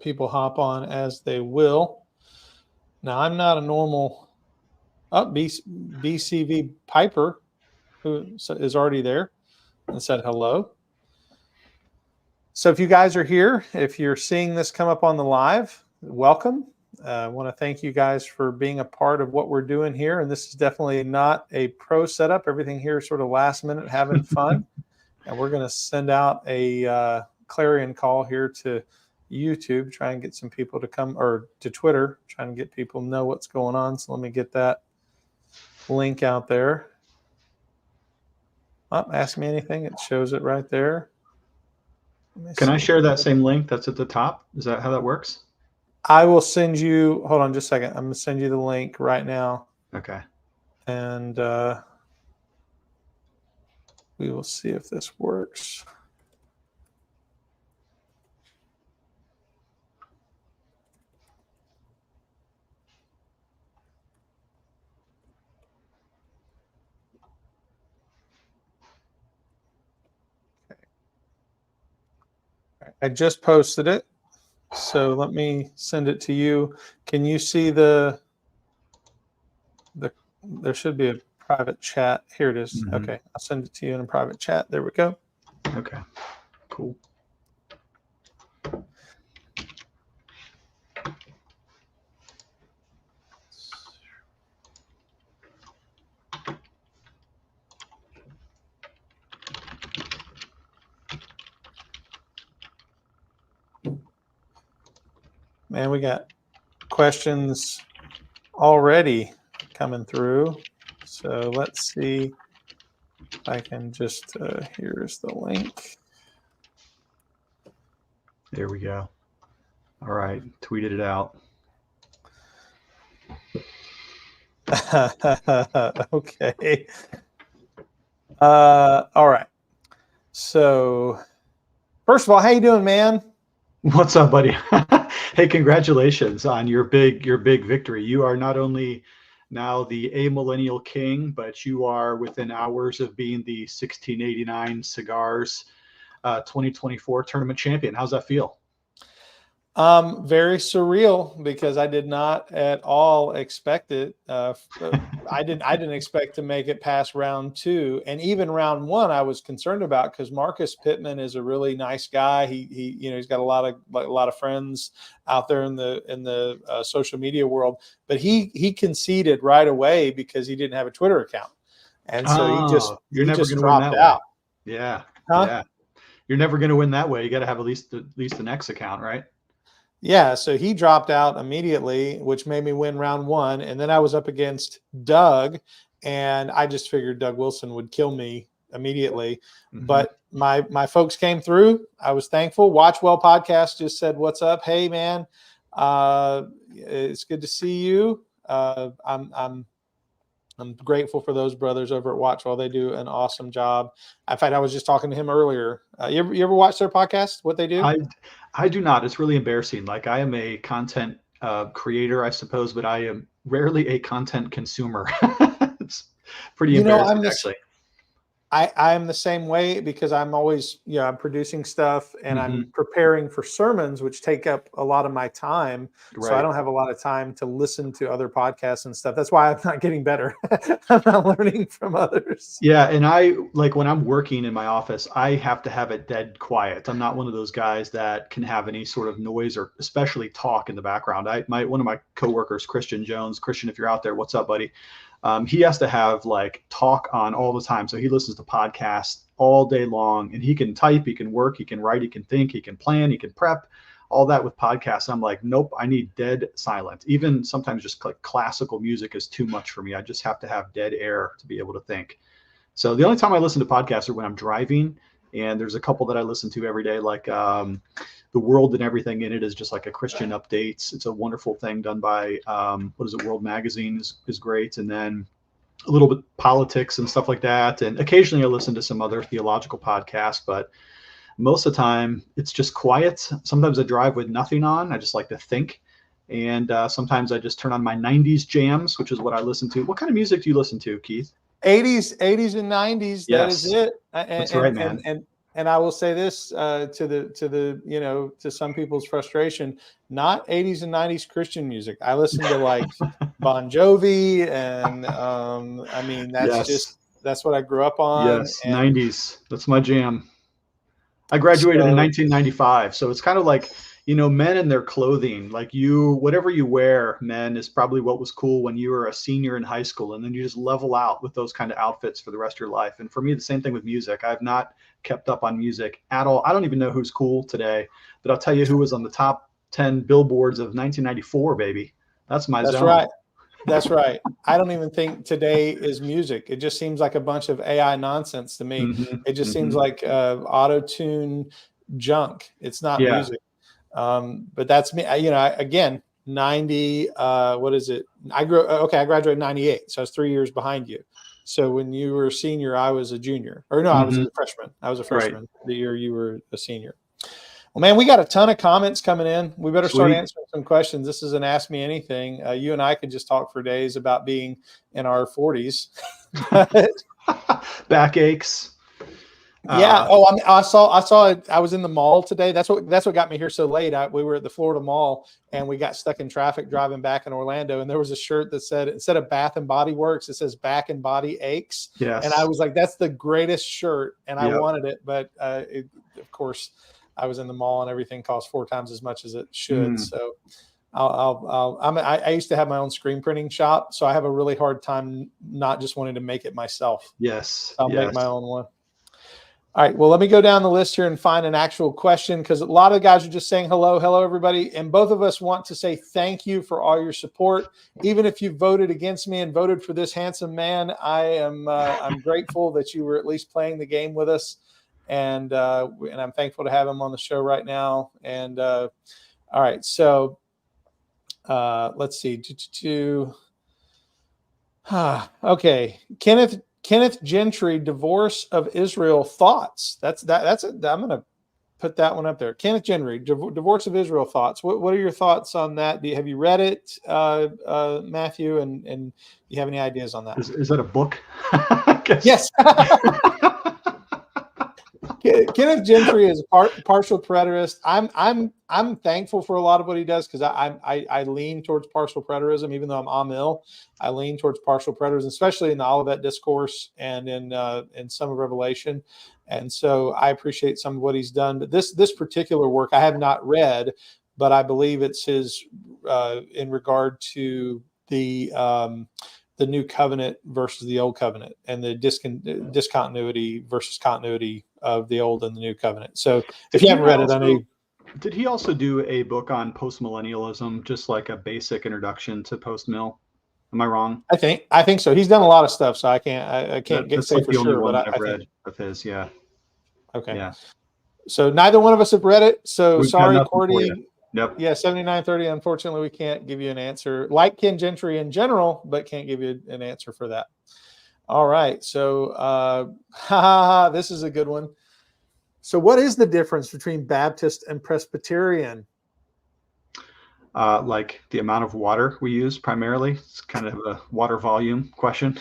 people hop on as they will. Now, I'm not a normal BCV Piper, who is already there and said hello. So if you guys are here, if you're seeing this come up on the live, welcome. I want to thank you guys for being a part of what we're doing here. And this is definitely not a pro setup. Everything here is sort of last minute, having fun. And we're going to send out a clarion call here to YouTube, try and get some people to come, or to Twitter, trying to get people to know what's going on. So let me get that link out there. Ask me anything. It shows it right there. Can I share that same link that's at the top? Is that how that works? I will send you, hold on just a second. I'm going to send you the link right now. Okay. And we will see if this works. I just posted it, so let me send it to you. Can you see there should be a private chat. Here it is. Mm-hmm. Okay, I'll send it to you in a private chat. There we go. Okay, cool. Man, we got questions already coming through. So let's see if I can just, here's the link. There we go. All right, tweeted it out. Okay. All right. So first of all, how you doing, man? What's up, buddy? Hey, congratulations on your big victory. You are not only now the amillennial king, but you are within hours of being the 1689 Cigars 2024 tournament champion. How's that feel? Very surreal, because I did not at all expect it. I didn't expect to make it past round 2, and even round 1 I was concerned about, because Marcus Pittman is a really nice guy. He's got a lot of friends out there in the social media world, but he conceded right away because he didn't have a Twitter account, and so he just dropped out. Yeah, huh? Yeah. You're never going to win that way. You got to have at least the next account, right? Yeah, so he dropped out immediately, which made me win round 1. And then I was up against Doug, and I just figured Doug Wilson would kill me immediately. Mm-hmm. But my folks came through. I was thankful. Watchwell Podcast just said, "What's up? Hey, man, it's good to see you." I'm grateful for those brothers over at Watchwell. They do an awesome job. In fact, I was just talking to him earlier. You ever watch their podcast, what they do? I do not. It's really embarrassing. Like, I am a content creator, I suppose, but I am rarely a content consumer. It's pretty embarrassing, actually. I am the same way, because I'm always, I'm producing stuff, and I'm preparing for sermons, which take up a lot of my time. Right. So I don't have a lot of time to listen to other podcasts and stuff. That's why I'm not getting better. I'm not learning from others. Yeah. And when I'm working in my office, I have to have it dead quiet. I'm not one of those guys that can have any sort of noise, or especially talk in the background. One of my coworkers, Christian Jones, Christian, if you're out there, what's up, buddy? He has to have talk on all the time. So he listens to podcasts all day long, and he can type, he can work, he can write, he can think, he can plan, he can prep, all that with podcasts. I'm like, nope, I need dead silence. Even sometimes just classical music is too much for me. I just have to have dead air to be able to think. So the only time I listen to podcasts are when I'm driving, and there's a couple that I listen to every day, The World and Everything in It is just like a Christian updates. It's a wonderful thing done by, World Magazine is great. And then a little bit politics and stuff like that. And occasionally I listen to some other theological podcasts, but most of the time it's just quiet. Sometimes I drive with nothing on. I just like to think. And sometimes I just turn on my 90s jams, which is what I listen to. What kind of music do you listen to, Keith? 80s and 90s. Yes. That is it. That's right, man. I will say this to to some people's frustration, not 80s and 90s Christian music. I listen to like Bon Jovi, and I mean that's what I grew up on. Yes, And 90s. That's my jam. I graduated in 1995, so it's kind of like, men and their clothing. Like whatever you wear, men, is probably what was cool when you were a senior in high school, and then you just level out with those kind of outfits for the rest of your life. And for me, the same thing with music. I've not kept up on music at all. I don't even know who's cool today, but I'll tell you who was on the top 10 billboards of 1994, baby. That's my zone. Right. That's right. I don't even think today is music. It just seems like a bunch of AI nonsense to me. Mm-hmm. It just seems like auto-tune junk. It's not music. But that's me. Again, 90. What is it? I graduated in 98, so I was 3 years behind you. So when you were a senior, I was a junior. Or no, I was a freshman. I was a freshman the year you were a senior. Well, man, we got a ton of comments coming in. We better start answering some questions. This is an Ask Me Anything. You and I could just talk for days about being in our 40s. Backaches. Yeah. I saw it. I was in the mall today. That's what got me here so late. We were at the Florida Mall, and we got stuck in traffic driving back in Orlando. And there was a shirt that said, instead of Bath and Body Works, it says Back and Body Aches. Yes. And I was like, that's the greatest shirt, and I wanted it, but of course, I was in the mall and everything cost 4 times as much as it should. So I used to have my own screen printing shop, so I have a really hard time not just wanting to make it myself. Yes. I'll make my own one. All right. Well, let me go down the list here and find an actual question, because a lot of the guys are just saying hello, everybody. And both of us want to say thank you for all your support. Even if you voted against me and voted for this handsome man, I'm grateful that you were at least playing the game with us. And I'm thankful to have him on the show right now. And all right, so let's see. Okay, Kenneth Gentry, divorce of Israel thoughts. I'm going to put that one up there. Kenneth Gentry, divorce of Israel thoughts. What are your thoughts on that? Have you read it, Matthew? And do you have any ideas on that? Is that a book? Yes. Kenneth Gentry is a partial preterist. I'm thankful for a lot of what he does, because I lean towards partial preterism, even though I'm amill. I lean towards partial preterism, especially in the Olivet Discourse and in some of Revelation. And so I appreciate some of what he's done. But this particular work I have not read, but I believe it's his in regard to the new covenant versus the old covenant, and the discontinuity versus continuity of the old and the new covenant. So if you haven't read it, I know. Did he also do a book on postmillennialism, just like a basic introduction to post-mill? Am I wrong? I think so. He's done a lot of stuff, so I can't say like for the only sure. one But I've read of his. Yeah. Okay. Yeah. So neither one of us have read it. So sorry, Cordy. Yep. Yeah, 7930. Unfortunately, we can't give you an answer. Like Ken Gentry in general, but can't give you an answer for that. All right. So this is a good one. So what is the difference between Baptist and Presbyterian? Like the amount of water we use primarily. It's kind of a water volume question.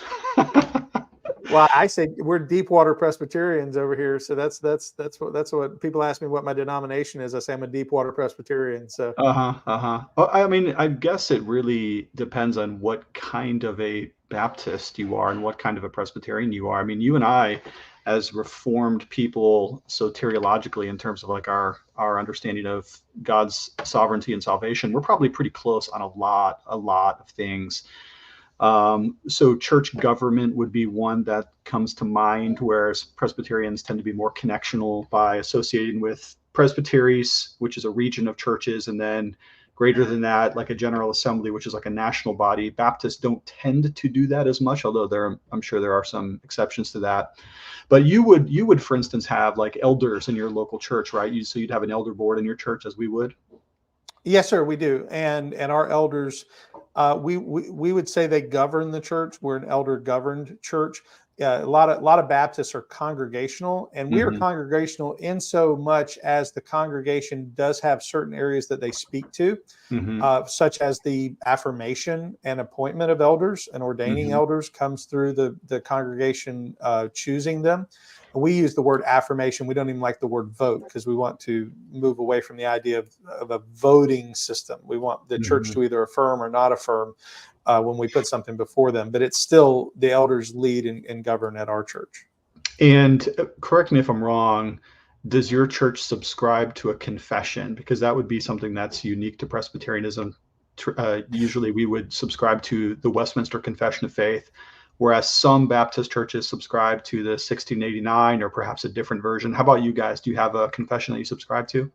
Well, I say we're deep water Presbyterians over here. So that's what people ask me what my denomination is. I say I'm a deep water Presbyterian. So Well, I mean, I guess it really depends on what kind of a Baptist you are and what kind of a Presbyterian you are. I mean, you and I, as Reformed people, soteriologically, in terms of like our understanding of God's sovereignty and salvation, we're probably pretty close on a lot of things. So church government would be one that comes to mind, whereas Presbyterians tend to be more connectional by associating with presbyteries, which is a region of churches, and then greater than that, like a General Assembly, which is like a national body. Baptists don't tend to do that as much, although I'm sure there are some exceptions to that. But you would, for instance, have like elders in your local church, right? So you'd have an elder board in your church, as we would. Yes, sir, we do. And our elders, we would say they govern the church. We're an elder governed church. a lot of Baptists are congregational, and we are congregational in so much as the congregation does have certain areas that they speak to, such as the affirmation and appointment of elders and ordaining elders comes through the congregation choosing them. We use the word affirmation. We don't even like the word vote because we want to move away from the idea of a voting system. We want the church to either affirm or not affirm when we put something before them. But it's still the elders lead and govern at our church. And correct me if I'm wrong, does your church subscribe to a confession? Because that would be something that's unique to Presbyterianism. Usually we would subscribe to the Westminster Confession of Faith, whereas some Baptist churches subscribe to the 1689 or perhaps a different version. How about you guys? Do you have a confession that you subscribe to?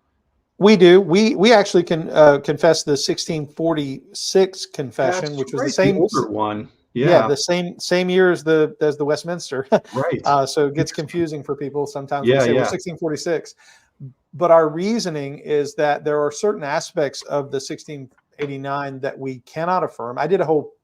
We do. We actually can confess the 1646 confession, That's which was right, the same older one. Yeah, the same year as the Westminster. Right. So it gets confusing for people. Sometimes we Yeah, say we're yeah. 1646. But our reasoning is that there are certain aspects of the 1689 that we cannot affirm. I did a whole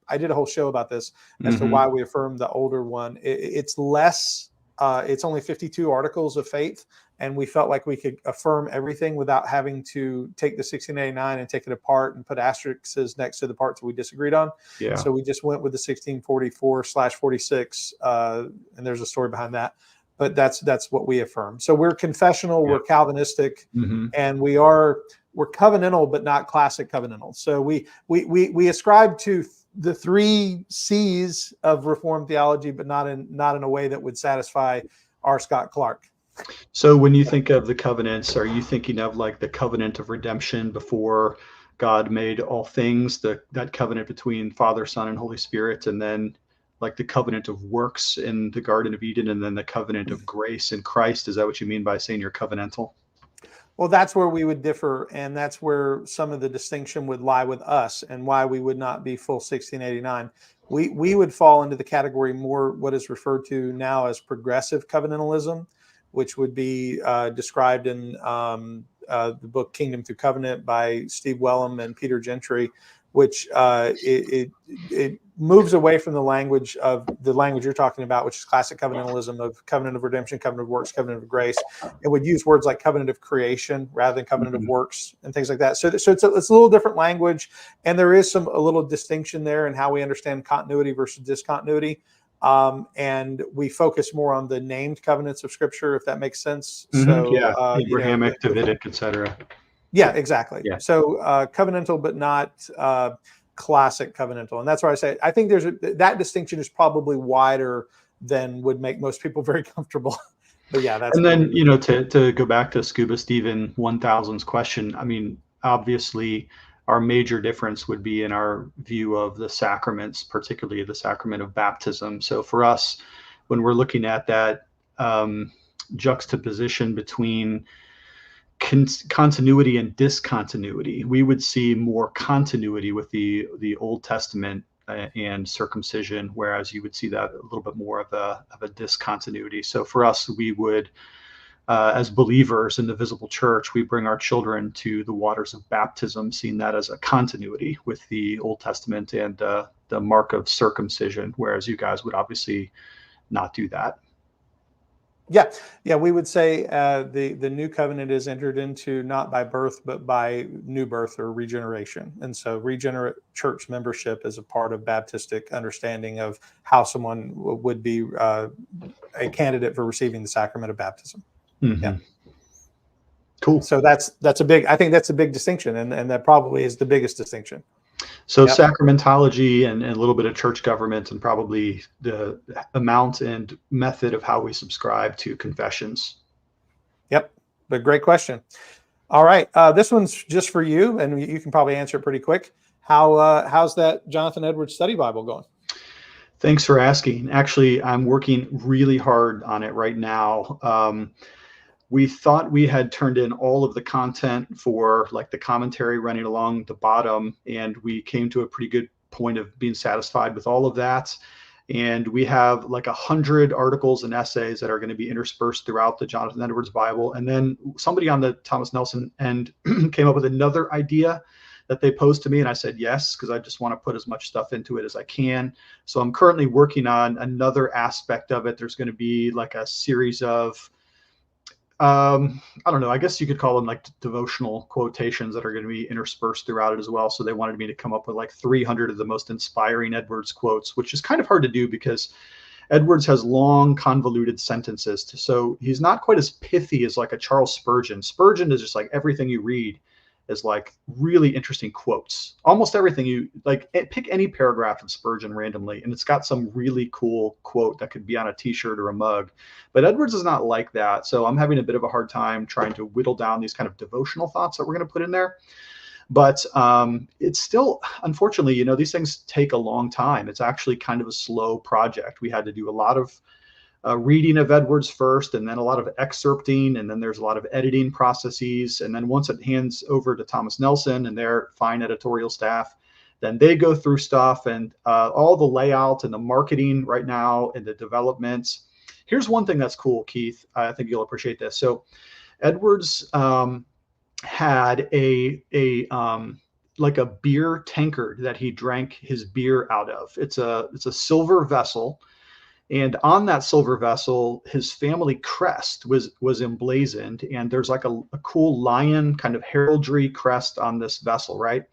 show about this as to why we affirm the older one. It's less. It's only 52 articles of faith, and we felt like we could affirm everything without having to take the 1689 and take it apart and put asterisks next to the parts that we disagreed on. Yeah. So we just went with the 1644/46, and there's a story behind that. But that's what we affirm. So we're confessional, we're Calvinistic, and we're covenantal, but not classic covenantal. So we ascribe to the 3 C's of Reformed theology, but not in a way that would satisfy R. Scott Clark. So when you think of the covenants, are you thinking of like the covenant of redemption before God made all things, that covenant between Father, Son, and Holy Spirit, and then like the covenant of works in the Garden of Eden, and then the covenant of grace in Christ? Is that what you mean by saying you're covenantal? Well, that's where we would differ, and that's where some of the distinction would lie with us, and why we would not be full 1689. We would fall into the category more what is referred to now as progressive covenantalism, which would be described in the book Kingdom Through Covenant by Steve Wellum and Peter Gentry, which it moves away from the language you're talking about, which is classic covenantalism of covenant of redemption, covenant of works, covenant of grace. It would use words like covenant of creation rather than covenant of works and things like that. So it's a little different language, and there is a little distinction there in how we understand continuity versus discontinuity. And we focus more on the named covenants of Scripture, if that makes sense. So Abrahamic, Davidic, etc. Yeah, exactly. Yeah. So covenantal, but not classic covenantal. And that's why I say I think that distinction is probably wider than would make most people very comfortable. But yeah, that's. And then, to go back to Scuba Steven 1000's question, I mean, obviously our major difference would be in our view of the sacraments, particularly the sacrament of baptism. So for us, when we're looking at that juxtaposition between continuity and discontinuity, we would see more continuity with the Old Testament and circumcision, whereas you would see that a little bit more of a discontinuity. So for us, we would, as believers in the visible church, we bring our children to the waters of baptism, seeing that as a continuity with the Old Testament and the mark of circumcision, whereas you guys would obviously not do that. Yeah, we would say the new covenant is entered into not by birth, but by new birth or regeneration. And so regenerate church membership is a part of Baptistic understanding of how someone would be a candidate for receiving the sacrament of baptism. Yeah. Cool. So I think that's a big distinction, and that probably is the biggest distinction. So sacramentology and a little bit of church government, and probably the amount and method of how we subscribe to confessions. Yep, but great question. All right, this one's just for you, and you can probably answer it pretty quick. How's that Jonathan Edwards study Bible going? Thanks for asking. Actually, I'm working really hard on it right now. We thought we had turned in all of the content for like the commentary running along the bottom, and we came to a pretty good point of being satisfied with all of that. And we have like 100 articles and essays that are going to be interspersed throughout the Jonathan Edwards Bible. And then somebody on the Thomas Nelson end came up with another idea that they posed to me, and I said yes, because I just want to put as much stuff into it as I can. So I'm currently working on another aspect of it. There's going to be like a series of I don't know, I guess you could call them like devotional quotations that are going to be interspersed throughout it as well. So they wanted me to come up with like 300 of the most inspiring Edwards quotes, which is kind of hard to do because Edwards has long, convoluted sentences. So he's not quite as pithy as like a Charles Spurgeon. Spurgeon is just like everything you read is like really interesting quotes. Almost everything you like, pick any paragraph of Spurgeon randomly, and it's got some really cool quote that could be on a t-shirt or a mug. But Edwards is not like that. So I'm having a bit of a hard time trying to whittle down these kind of devotional thoughts that we're going to put in there. But it's still, unfortunately, you know, these things take a long time. It's actually kind of a slow project. We had to do a lot of reading of Edwards first, and then a lot of excerpting, and then there's a lot of editing processes. And then once it hands over to Thomas Nelson and their fine editorial staff, then they go through stuff and all the layout and the marketing right now and the developments. Here's one thing that's cool, Keith. I think you'll appreciate this. So Edwards had like a beer tankard that he drank his beer out of. It's a silver vessel. And on that silver vessel, his family crest was emblazoned. And there's like a cool lion kind of heraldry crest on this vessel, right?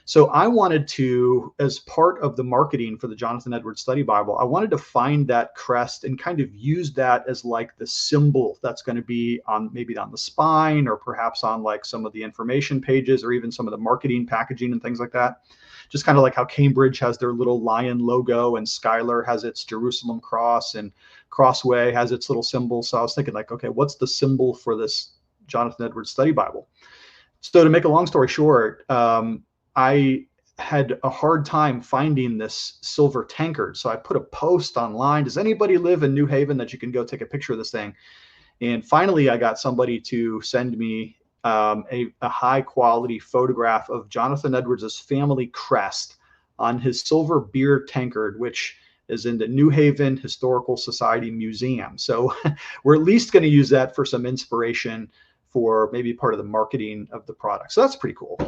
So I wanted to, as part of the marketing for the Jonathan Edwards Study Bible, I wanted to find that crest and kind of use that as like the symbol that's going to be on maybe on the spine, or perhaps on like some of the information pages, or even some of the marketing packaging and things like that. Just kind of like how Cambridge has their little lion logo, and Schuyler has its Jerusalem cross, and Crossway has its little symbol. So I was thinking like, okay, what's the symbol for this Jonathan Edwards Study Bible? So to make a long story short, I had a hard time finding this silver tankard. So I put a post online. Does anybody live in New Haven that you can go take a picture of this thing? And finally, I got somebody to send me a high quality photograph of Jonathan Edwards's family crest on his silver beer tankard, which is in the New Haven Historical Society Museum. So we're at least going to use that for some inspiration for maybe part of the marketing of the product. So that's pretty cool.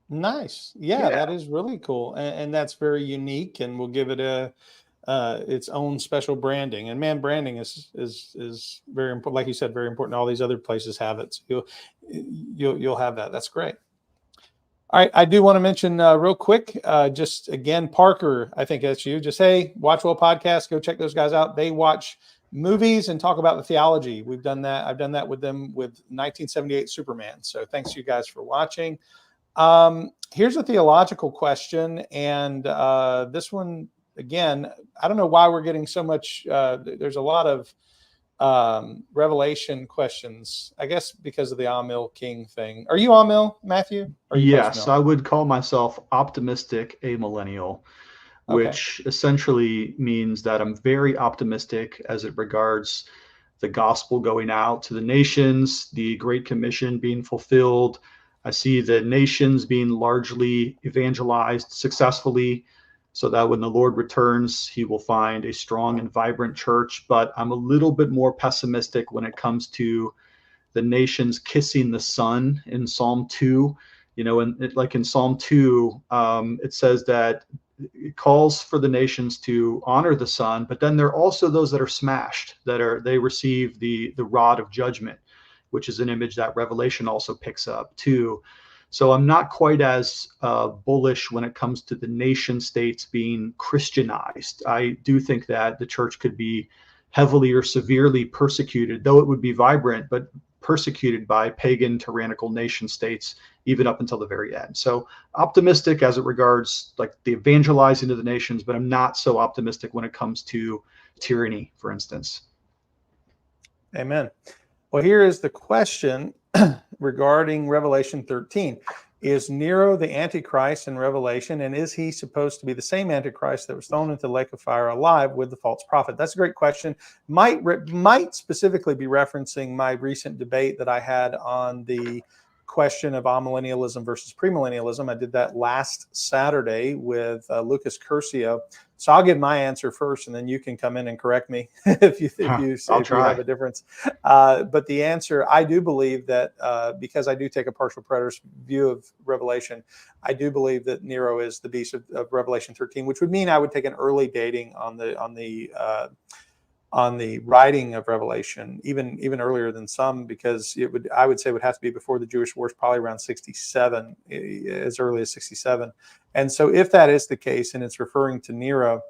Nice. Yeah, that is really cool. And that's very unique, and we'll give it its own special branding. And man, branding is very important. Like you said, very important. All these other places have it. So you'll have that. That's great. All right. I do want to mention real quick, just again, Parker, I think that's you. Just, hey, Watchwell Podcast, go check those guys out. They watch movies and talk about the theology. We've done that. I've done that with them with 1978 Superman. So thanks you guys for watching. Here's a theological question. And this one, again, I don't know why we're getting so much. There's a lot of Revelation questions, I guess because of the amill king thing. Are you amill, Matthew? Yes, I would call myself optimistic amillennial, Okay. which essentially means that I'm very optimistic as it regards the gospel going out to the nations, the Great Commission being fulfilled. I see the nations being largely evangelized successfully, so that when the Lord returns, he will find a strong and vibrant church. But I'm a little bit more pessimistic when it comes to the nations kissing the Son in Psalm 2. You know, and like in Psalm 2, it says that it calls for the nations to honor the Son, but then there are also those that are smashed, they receive the rod of judgment, which is an image that Revelation also picks up too. So I'm not quite as bullish when it comes to the nation states being Christianized. I do think that the church could be heavily or severely persecuted, though it would be vibrant, but persecuted by pagan tyrannical nation states, even up until the very end. So optimistic as it regards like the evangelizing of the nations, but I'm not so optimistic when it comes to tyranny, for instance. Amen. Well, here is the question regarding Revelation 13. Is Nero the Antichrist in Revelation, and is he supposed to be the same Antichrist that was thrown into the lake of fire alive with the false prophet? That's a great question. Might specifically be referencing my recent debate that I had on the question of amillennialism versus premillennialism. I did that last Saturday with Lucas Curcio. So I'll give my answer first, and then you can come in and correct me if you have a difference. But the answer, I do believe that because I do take a partial preterist view of Revelation, I do believe that Nero is the beast of Revelation 13, which would mean I would take an early dating on the writing of Revelation, even earlier than some, because I would say it would have to be before the Jewish Wars, probably around 67, as early as 67. And so if that is the case and it's referring to Nero,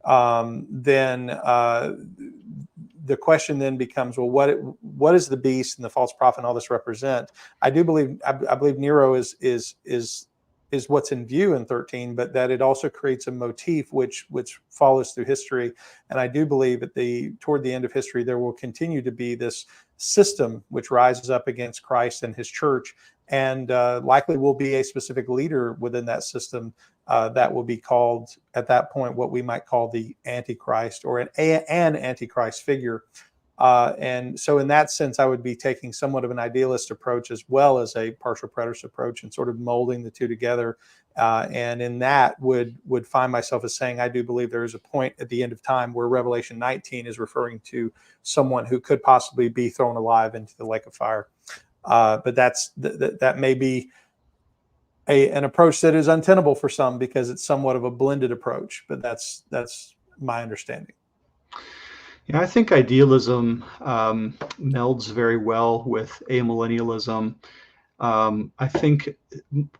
then the question then becomes, well, what is the beast and the false prophet and all this represent? I believe Nero is what's in view in 13, but that it also creates a motif which follows through history. And I do believe that toward the end of history, there will continue to be this system which rises up against Christ and his church, and likely will be a specific leader within that system that will be called at that point what we might call the Antichrist, or an Antichrist figure. And so in that sense, I would be taking somewhat of an idealist approach as well as a partial preterist approach, and sort of molding the two together. And in that would find myself as saying, I do believe there is a point at the end of time where Revelation 19 is referring to someone who could possibly be thrown alive into the lake of fire. But that may be an approach that is untenable for some, because it's somewhat of a blended approach. But that's my understanding. Yeah, I think idealism melds very well with amillennialism. I think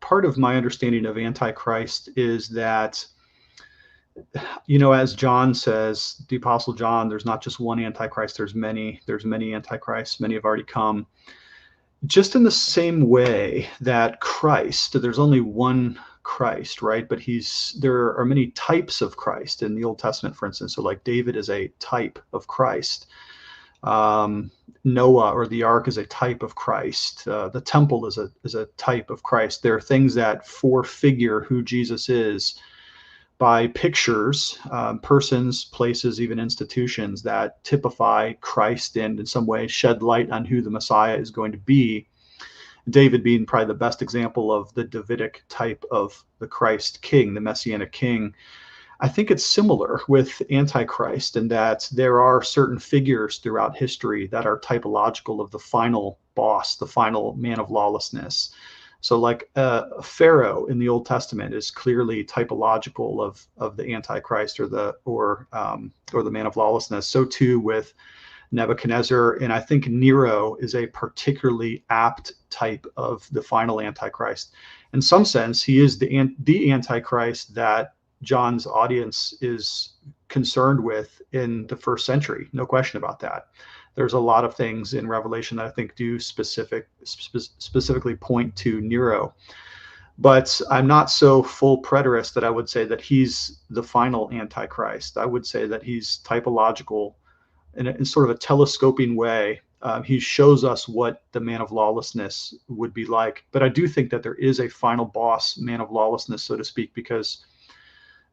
part of my understanding of Antichrist is that, as John says, the Apostle John, there's not just one Antichrist, there's many Antichrists, many have already come. Just in the same way that Christ, there's only one Christ, right? But there are many types of Christ in the Old Testament, for instance. So like David is a type of Christ. Noah or the ark is a type of Christ. The temple is a type of Christ. There are things that forefigure who Jesus is by pictures, persons, places, even institutions that typify Christ and in some way shed light on who the Messiah is going to be. David being probably the best example of the Davidic type of the Christ king, the Messianic king. I think it's similar with Antichrist in that there are certain figures throughout history that are typological of the final boss, the final man of lawlessness. So like Pharaoh in the Old Testament is clearly typological of the Antichrist or the man of lawlessness. So too with Nebuchadnezzar, and I think Nero is a particularly apt type of the final Antichrist. In some sense, he is the Antichrist that John's audience is concerned with in the first century. No question about that. There's a lot of things in Revelation that I think do specifically point to Nero. But I'm not so full preterist that I would say that he's the final Antichrist. I would say that he's typological in sort of a telescoping way. He shows us what the man of lawlessness would be like. But I do think that there is a final boss, man of lawlessness, so to speak, because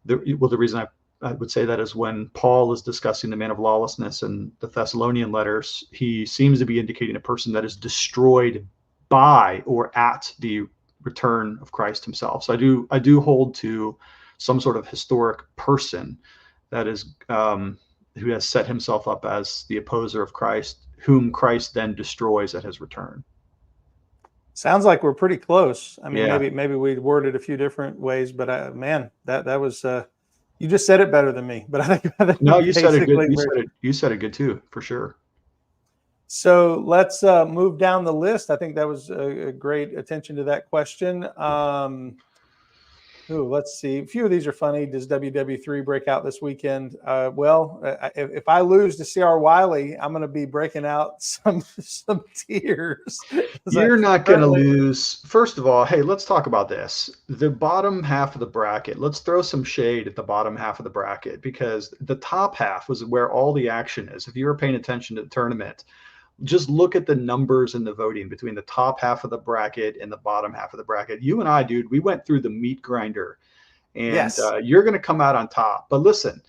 the reason I would say that is when Paul is discussing the man of lawlessness in the Thessalonian letters, he seems to be indicating a person that is destroyed by or at the return of Christ himself. So I do hold to some sort of historic person that is who has set himself up as the opposer of Christ, whom Christ then destroys at his return. Sounds like we're pretty close. I mean, Yeah. maybe we worded a few different ways, but man, that was you just said it better than me. But I think no, you said it good. You said it good too, for sure. So let's move down the list. I think that was a great attention to that question. Let's see. A few of these are funny. Does WW3 break out this weekend? If I lose to C.R. Wiley, I'm going to be breaking out some tears. You're not going to lose. First of all, hey, let's talk about this. The bottom half of the bracket. Let's throw some shade at the bottom half of the bracket, because the top half was where all the action is. If you were paying attention to the tournament, just look at the numbers in the voting between the top half of the bracket and the bottom half of the bracket. You and I, dude, we went through the meat grinder, and yes. You're going to come out on top. But listen,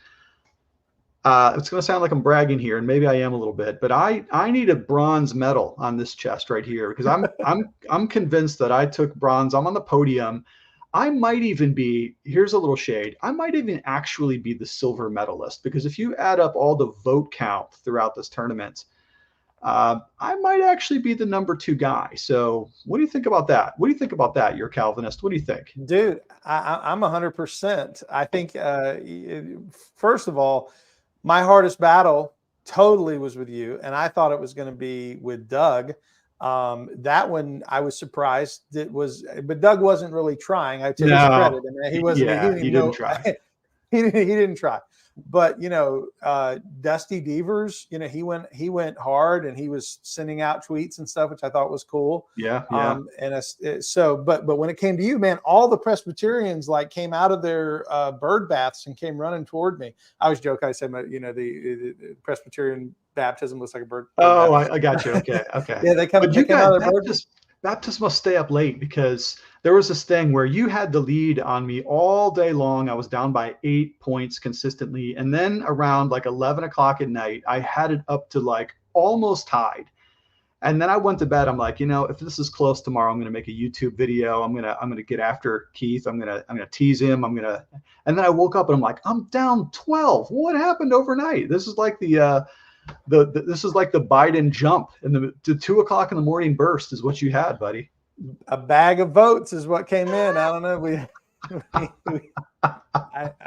It's going to sound like I'm bragging here, and maybe I am a little bit, but I need a bronze medal on this chest right here, because I'm convinced that I took bronze. I'm on the podium. I might even be, here's a little shade, I might even actually be the silver medalist, because if you add up all the vote count throughout this tournament, I might actually be the number 2 guy. So what do you think about that? What do you think about that? You're a Calvinist. What do you think? Dude, I'm 100%. I think, first of all, my hardest battle totally was with you, and I thought it was going to be with Doug. That one I was surprised it was, but Doug wasn't really trying. To his credit, and he wasn't. Yeah, he didn't try. He didn't try. But Dusty Devers, he went hard, and he was sending out tweets and stuff, which I thought was cool. Yeah. But when it came to you, man, all the Presbyterians like came out of their bird baths and came running toward me. I was joking. I said, the Presbyterian baptism looks like a bird. Oh, I got you. Okay. Yeah, they came out of their bird. Baptists must stay up late, because there was this thing where you had the lead on me all day long. I was down by 8 points consistently. And then around like 11 o'clock at night, I had it up to like almost tied. And then I went to bed. I'm like, if this is close tomorrow, I'm going to make a YouTube video. I'm going to get after Keith. I'm going to tease him. And then I woke up and I'm like, I'm down 12. What happened overnight? This is like this is like the Biden jump, and the 2 o'clock in the morning burst is what you had, buddy. A bag of votes is what came in. I don't know.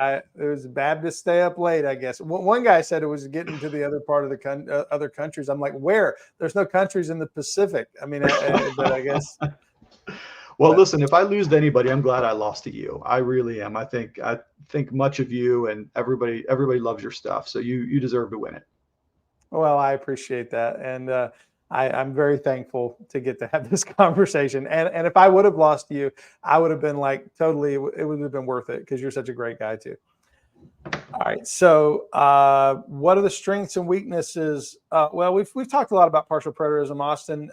It was bad to stay up late, I guess. One guy said it was getting to the other part of the other countries. I'm like, where? There's no countries in the Pacific. I mean, but I guess. Well, listen, if I lose to anybody, I'm glad I lost to you. I really am. I think much of you, and everybody loves your stuff. So you deserve to win it. Well, I appreciate that. And I'm very thankful to get to have this conversation. And if I would have lost you, I would have been like, totally, it would have been worth it, because you're such a great guy too. All right. So what are the strengths and weaknesses? Well, we've talked a lot about partial preterism, Austin.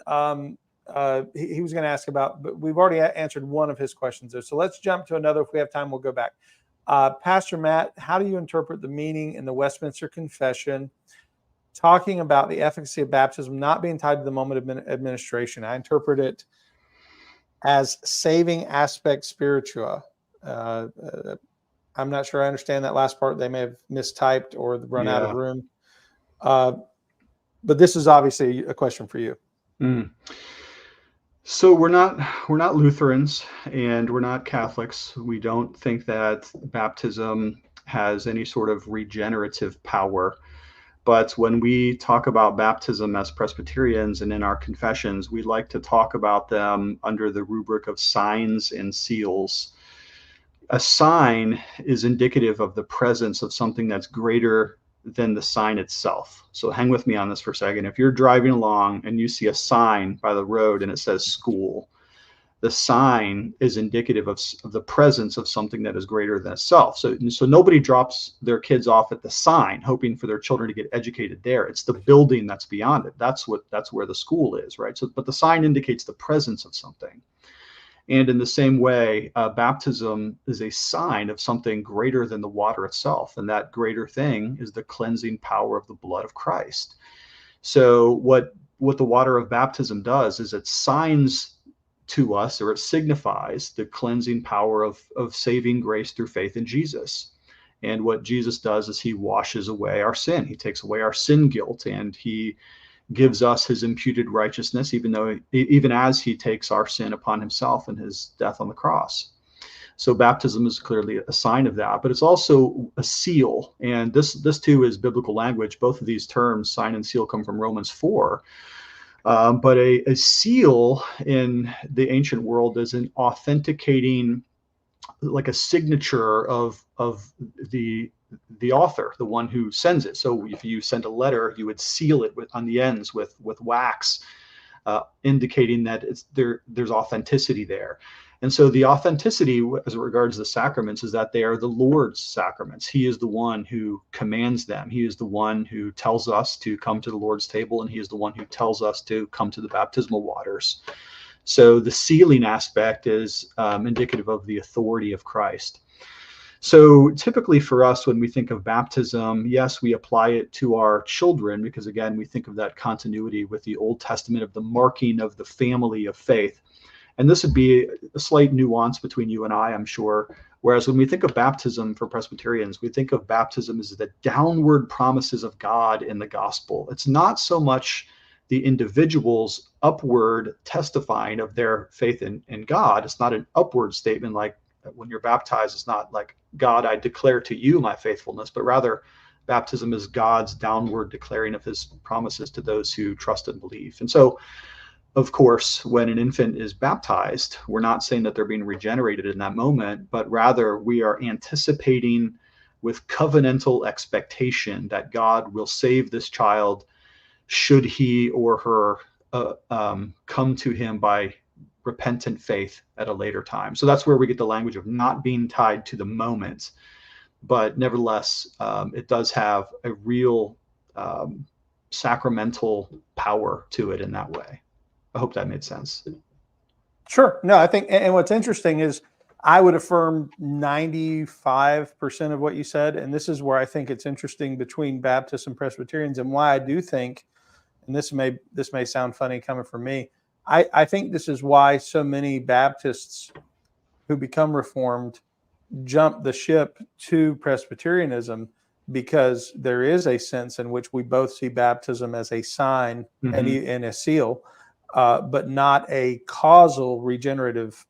He was going to ask about, but we've already answered one of his questions there. So let's jump to another. If we have time, we'll go back. Pastor Matt, how do you interpret the meaning in the Westminster Confession talking about the efficacy of baptism not being tied to the moment of administration? I interpret it as saving aspect spiritua. I'm not sure I understand that last part. They may have mistyped or run out of room. But this is obviously a question for you. So we're not Lutherans, and we're not Catholics. We don't think that baptism has any sort of regenerative power. But when we talk about baptism as Presbyterians and in our confessions, we like to talk about them under the rubric of signs and seals. A sign is indicative of the presence of something that's greater than the sign itself. So hang with me on this for a second. If you're driving along and you see a sign by the road and it says school, the sign is indicative of the presence of something that is greater than itself. So nobody drops their kids off at the sign hoping for their children to get educated there. It's the building that's beyond it. That's where the school is, right? So, but the sign indicates the presence of something. And in the same way, baptism is a sign of something greater than the water itself. And that greater thing is the cleansing power of the blood of Christ. So what the water of baptism does is it signs to us, or it signifies the cleansing power of saving grace through faith in Jesus. And what Jesus does is he washes away our sin. He takes away our sin guilt, and he gives us his imputed righteousness, even as he takes our sin upon himself in his death on the cross. So baptism is clearly a sign of that, but it's also a seal. And this too is biblical language. Both of these terms, sign and seal, come from Romans 4. But a seal in the ancient world is an authenticating, like a signature of the author, the one who sends it. So if you send a letter, you would seal it on the ends with wax, indicating that there's authenticity there. And so the authenticity as it regards the sacraments is that they are the Lord's sacraments. He is the one who commands them. He is the one who tells us to come to the Lord's table, and he is the one who tells us to come to the baptismal waters. So the sealing aspect is indicative of the authority of Christ. So typically for us, when we think of baptism, yes, we apply it to our children because, again, we think of that continuity with the Old Testament of the marking of the family of faith. And this would be a slight nuance between you and I'm sure. Whereas when we think of baptism for Presbyterians, we think of baptism as the downward promises of God in the gospel. It's not so much the individual's upward testifying of their faith in God. It's not an upward statement like when you're baptized, it's not like, God, I declare to you my faithfulness, but rather baptism is God's downward declaring of his promises to those who trust and believe. And so, of course, when an infant is baptized, we're not saying that they're being regenerated in that moment, but rather we are anticipating with covenantal expectation that God will save this child should he or her come to him by repentant faith at a later time. So that's where we get the language of not being tied to the moment, but nevertheless, it does have a real sacramental power to it in that way. I hope that made sense. Sure. No, I think, and what's interesting is I would affirm 95% of what you said. And this is where I think it's interesting between Baptists and Presbyterians, and why I do think, and this may sound funny coming from me, I think this is why so many Baptists who become Reformed jump the ship to Presbyterianism, because there is a sense in which we both see baptism as a sign and a seal, but not a causal regenerative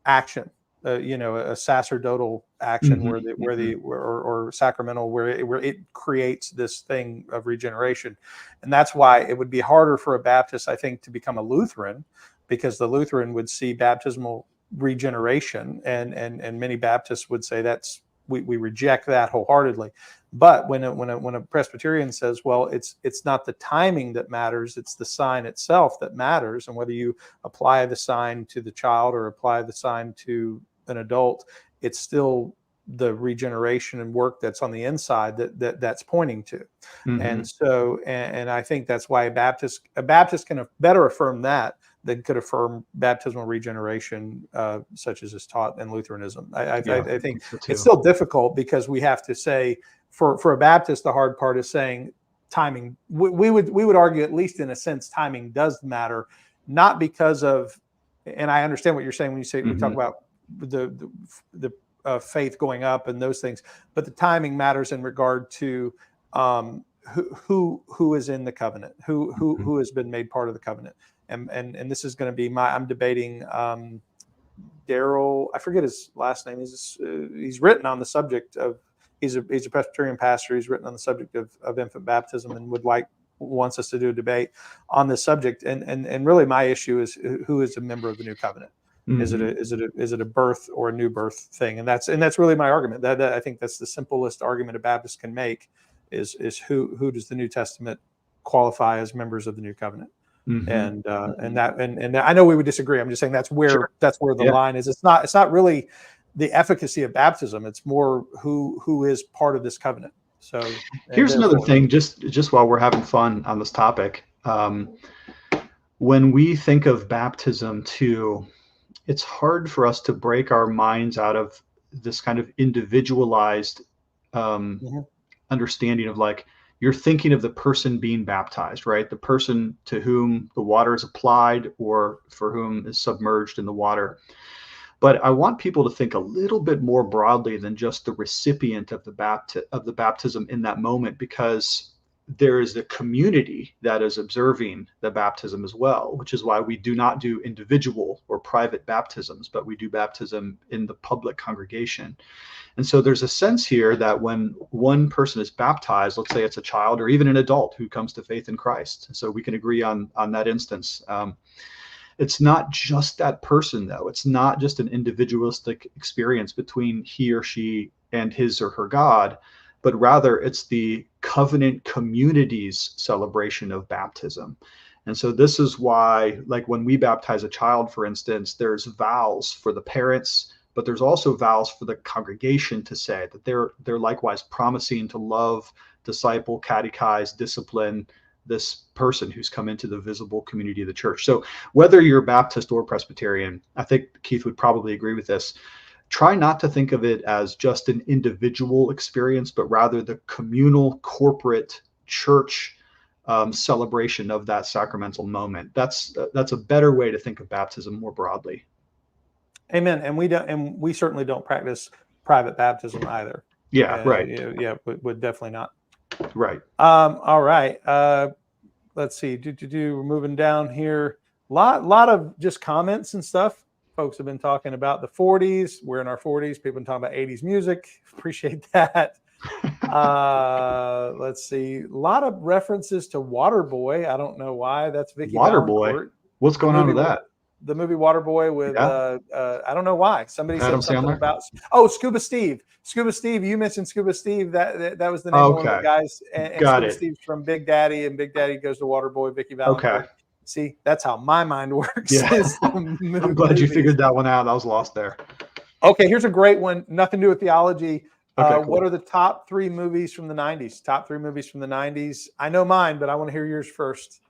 action. A sacerdotal action or sacramental where it creates this thing of regeneration. And that's why it would be harder for a Baptist, I think, to become a Lutheran, because the Lutheran would see baptismal regeneration, and many Baptists would say we reject that wholeheartedly. But when a Presbyterian says, well, it's not the timing that matters, it's the sign itself that matters, and whether you apply the sign to the child or apply the sign to an adult, it's still the regeneration and work that's on the inside that's pointing to. And so, and I think that's why a Baptist can better affirm that than could affirm baptismal regeneration, such as is taught in Lutheranism. I think so, it's still difficult, because we have to say, for a Baptist, the hard part is saying timing. We would argue, at least in a sense, timing does matter, not because of, and I understand what you're saying when you say we talk about the faith going up and those things, but the timing matters in regard to who is in the covenant, who has been made part of the covenant. And this is going to be I'm debating Daryl, I forget his last name. He's written on the subject of, he's a Presbyterian pastor. He's written on the subject of infant baptism, and wants us to do a debate on this subject. And really my issue is, who is a member of the new covenant? Is it a birth or a new birth thing? And that's really my argument. That I think that's the simplest argument a Baptist can make, is who does the New Testament qualify as members of the new covenant? And I know we would disagree. I'm just saying that's where the line is. It's not really the efficacy of baptism. It's more who is part of this covenant. So here's another thing, just while we're having fun on this topic. When we think of baptism too, it's hard for us to break our minds out of this kind of individualized understanding of, like, you're thinking of the person being baptized, right? The person to whom the water is applied or for whom is submerged in the water. But I want people to think a little bit more broadly than just the recipient of the baptism in that moment, because there is the community that is observing the baptism as well, which is why we do not do individual or private baptisms, but we do baptism in the public congregation. And so there's a sense here that when one person is baptized, let's say it's a child or even an adult who comes to faith in Christ, so we can agree on that instance. It's not just that person, though. It's not just an individualistic experience between he or she and his or her God, but rather it's the covenant community's celebration of baptism. And so this is why, like, when we baptize a child, for instance, there's vows for the parents, but there's also vows for the congregation to say that they're likewise promising to love, disciple, catechize, discipline this person who's come into the visible community of the church. So whether you're Baptist or Presbyterian, I think Keith would probably agree with this, try not to think of it as just an individual experience, but rather the communal, corporate, church celebration of that sacramental moment. That's a better way to think of baptism more broadly. Amen. And we certainly don't practice private baptism either. Yeah, right. Yeah, would definitely not. Right. All right. Let's see. We're moving down here. Lot of just comments and stuff. Folks have been talking about the 40s. We're in our 40s. People have been talking about 80s music. Appreciate that. Let's see. A lot of references to Waterboy. I don't know why. That's Vicky Waterboy. What's going on with that? The movie Waterboy with I don't know why. Somebody Adam said something Sandler? about Scuba Steve. Scuba Steve, you mentioned Scuba Steve. That was the name of one of the guys. And Got Scuba it. Steve's from Big Daddy, and Big Daddy goes to Waterboy, Vicky Valancourt. Okay. See, that's how my mind works. Yeah. I'm glad you figured that one out. I was lost there. Okay, here's a great one. Nothing to do with theology. Okay, cool. What are the top 3 movies from the 90s? Top 3 movies from the 90s. I know mine, but I want to hear yours first.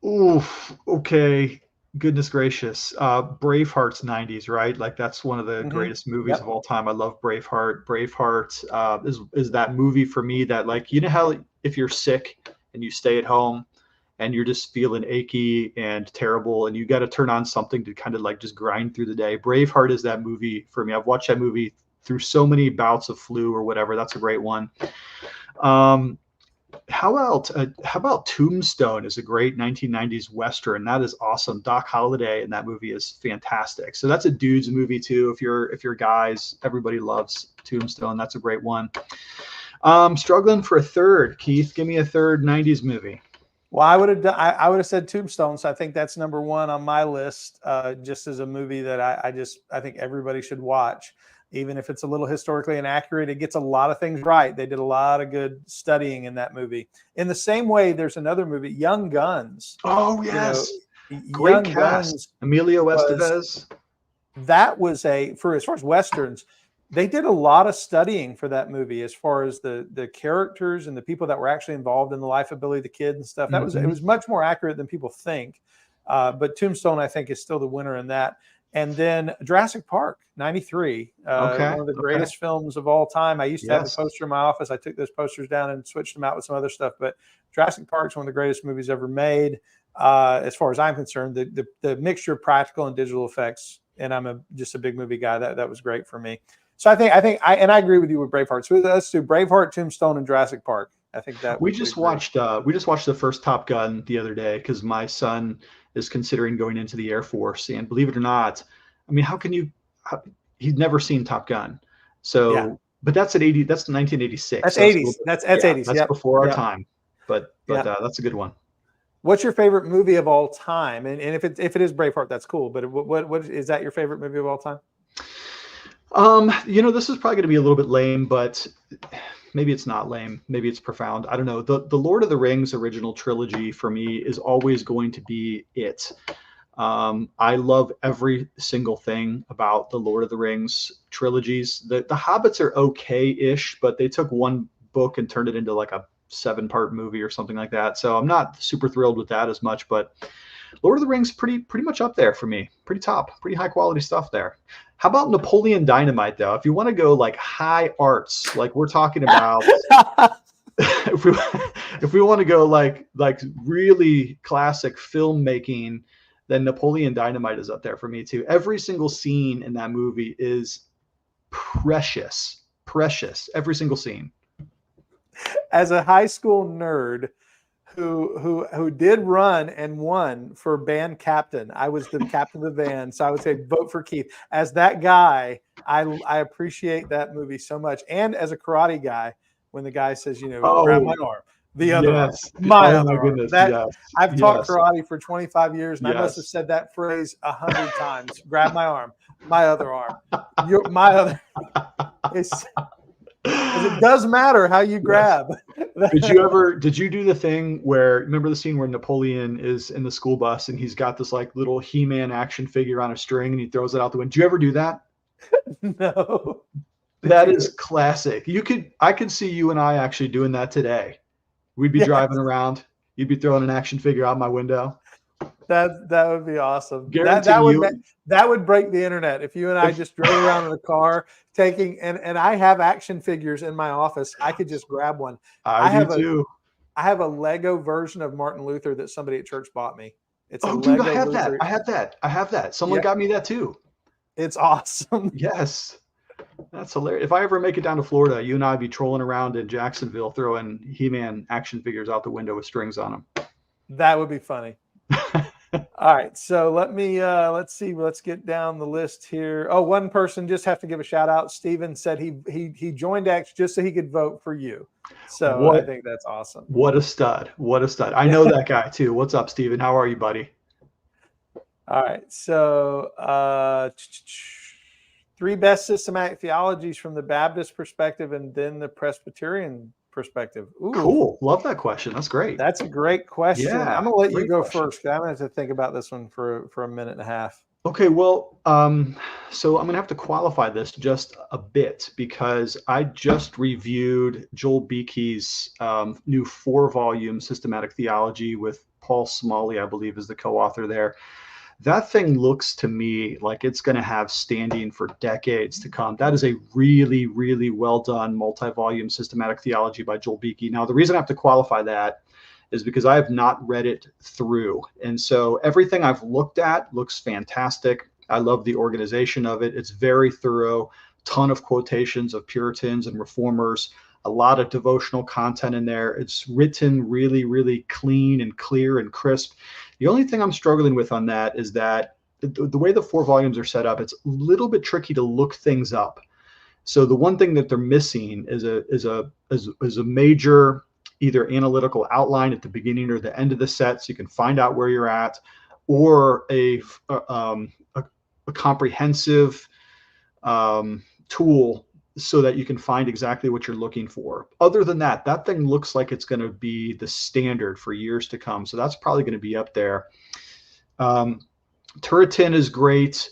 Oof. Okay. Goodness gracious. Braveheart's 90s, right? Like that's one of the greatest movies of all time. I love Braveheart. Braveheart is that movie for me that, like, you know how if you're sick and you stay at home and you're just feeling achy and terrible and you got to turn on something to kind of like just grind through the day. Braveheart is that movie for me. I've watched that movie through so many bouts of flu or whatever. That's a great one. How about Tombstone is a great 1990s Western. That is awesome. Doc Holliday in that movie is fantastic. So that's a dude's movie too. If you're guys, everybody loves Tombstone. That's a great one. Struggling for a third. Keith, give me a third 90s movie. Well, I would have said Tombstone. So I think that's number 1 on my list, just as a movie that I think everybody should watch. Even if it's a little historically inaccurate, it gets a lot of things right. They did a lot of good studying in that movie. In the same way, there's another movie, Young Guns. Oh, yes. Great Young cast. Guns Emilio Estevez. That was as far as Westerns, they did a lot of studying for that movie as far as the characters and the people that were actually involved in the life of Billy the Kid and stuff. It was much more accurate than people think. But Tombstone, I think, is still the winner in that. And then Jurassic Park, 93, one of the greatest films of all time. I used to have a poster in my office. I took those posters down and switched them out with some other stuff. But Jurassic Park is one of the greatest movies ever made, as far as I'm concerned. The mixture of practical and digital effects, and I'm just a big movie guy. That was great for me. So I agree with you with Braveheart. So let's do Braveheart, Tombstone, and Jurassic Park. I think that we just watched the first Top Gun the other day because my son is considering going into the Air Force, and believe it or not, I mean, he's never seen Top Gun. So, but that's 1986. That's 80s. That's 80s. That's before our time. But that's a good one. What's your favorite movie of all time? And if it is Braveheart, that's cool. But what is that your favorite movie of all time? This is probably going to be a little bit lame, but maybe it's not lame. Maybe it's profound. I don't know. The Lord of the Rings original trilogy for me is always going to be it. I love every single thing about the Lord of the Rings trilogies. The Hobbits are okay-ish, but they took one book and turned it into like a 7-part movie or something like that. So I'm not super thrilled with that as much, but Lord of the Rings pretty much up there for me. Pretty top, pretty high quality stuff there. How about Napoleon Dynamite though? If you want to go like high arts, like we're talking about, if we want to go like really classic filmmaking, then Napoleon Dynamite is up there for me too. Every single scene in that movie is precious. Every single scene. As a high school nerd who did run and won for band captain, I was the captain of the band, so I would say vote for Keith. As that guy, I appreciate that movie so much. And as a karate guy, when the guy says, grab my arm. The other arm. My other arm. I've taught karate for 25 years, and I must have said that phrase 100 times. Grab my arm. My other arm. My other. It does matter how you grab. Did you do the thing where, remember the scene where Napoleon is in the school bus and he's got this like little He-Man action figure on a string and he throws it out the window? Did you ever do that? No. That is classic. I could see you and I actually doing that today. We'd be driving around. You'd be throwing an action figure out my window. That would be awesome. Guarantee That would break the internet if you and I just drove around in a car taking and I have action figures in my office. I could just grab one. I do too. I have a Lego version of Martin Luther that somebody at church bought me. It's a dude, Lego I have Luther. that. I have that. Someone got me that too. It's awesome. Yes. That's hilarious. If I ever make it down to Florida, you and I be trolling around in Jacksonville, throwing He-Man action figures out the window with strings on them. That would be funny. All right. So let's see. Let's get down the list here. Oh, one person just have to give a shout out. Stephen said he joined Acts just so he could vote for you. So I think that's awesome. What a stud. What a stud. I know that guy too. What's up, Stephen? How are you, buddy? All right. So 3 best systematic theologies from the Baptist perspective and then the Presbyterian perspective. Ooh, cool. Love that question. That's great. That's a great question. Yeah, I'm going to let you go first because I'm going to have to think about this one for a minute and a half. Okay, well, so I'm going to have to qualify this just a bit because I just reviewed Joel Beeke's new 4-volume systematic theology with Paul Smalley, I believe, is the co-author there. That thing looks to me like it's going to have standing for decades to come. That is a really, really well done multi-volume systematic theology by Joel Beeke. Now, the reason I have to qualify that is because I have not read it through. And so everything I've looked at looks fantastic. I love the organization of it. It's very thorough, ton of quotations of Puritans and Reformers, a lot of devotional content in there. It's written really, really clean and clear and crisp. The only thing I'm struggling with on that is that the way the 4 volumes are set up, it's a little bit tricky to look things up. So the one thing that they're missing is a major either analytical outline at the beginning or the end of the set, so you can find out where you're at, or a comprehensive tool so that you can find exactly what you're looking for. Other than that, that thing looks like it's going to be the standard for years to come. So that's probably going to be up there. Turretin is great.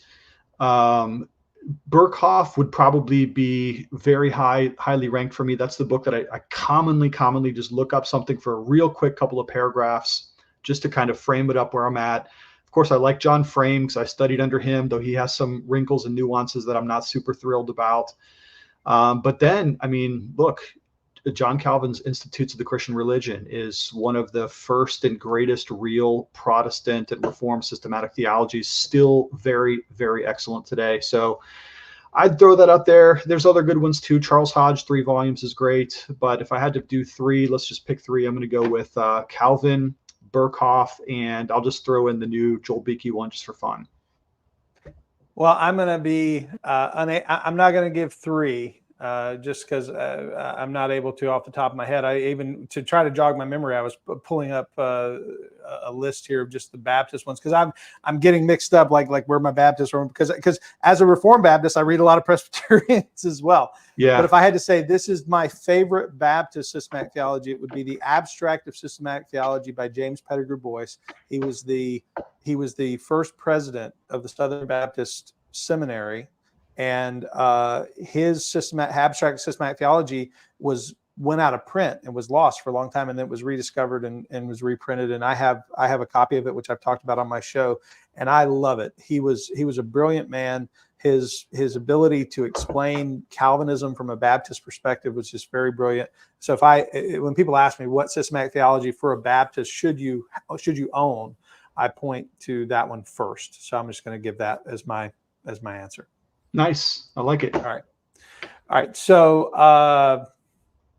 Berkhoff would probably be very highly ranked for me. That's the book that I commonly just look up something for a real quick couple of paragraphs just to kind of frame it up where I'm at. Of course, I like John Frame because I studied under him, though he has some wrinkles and nuances that I'm not super thrilled about. But then, I mean, look, John Calvin's Institutes of the Christian Religion is one of the first and greatest real Protestant and Reformed systematic theologies, still very, very excellent today. So I'd throw that out there. There's other good ones too. Charles Hodge, 3 volumes is great. But if I had to do 3, let's just pick 3. I'm going to go with Calvin, Berkhoff, and I'll just throw in the new Joel Beeke one just for fun. Well, I'm going to be, I'm not going to give 3 just because I'm not able to off the top of my head. To try to jog my memory, I was pulling up a list here of just the Baptist ones because I'm getting mixed up like where my Baptists are, because as a Reformed Baptist, I read a lot of Presbyterians as well. Yeah. But if I had to say this is my favorite Baptist systematic theology, it would be the Abstract of Systematic Theology by James Pettigrew Boyce. He was the first president of the Southern Baptist Seminary, and his abstract systematic theology went out of print and was lost for a long time, and then it was rediscovered and was reprinted. And I have a copy of it, which I've talked about on my show, and I love it. He was a brilliant man. His ability to explain Calvinism from a Baptist perspective was just very brilliant. So when people ask me what systematic theology for a Baptist should you own, I point to that one first. So I'm just going to give that as my answer. Nice. I like it. All right. So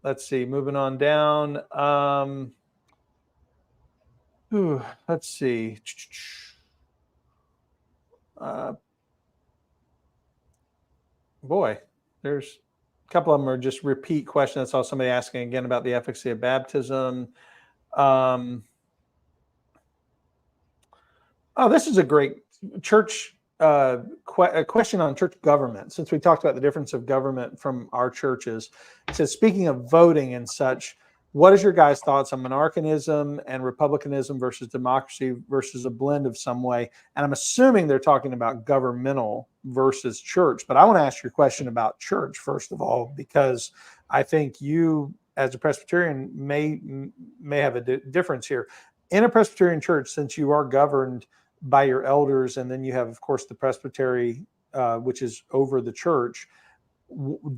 let's see. Moving on down. Let's see. Boy, there's a couple of them are just repeat questions. I saw somebody asking again about the efficacy of baptism. This is a great church a question on church government, since we talked about the difference of government from our churches. It says, speaking of voting and such, what is your guys' thoughts on monarchianism and republicanism versus democracy versus a blend of some way? And I'm assuming they're talking about governmental versus church. But I want to ask your question about church, first of all, because I think you, as a Presbyterian, may have a difference here. in a Presbyterian church, since you are governed by your elders, and then you have, of course, the presbytery, which is over the church,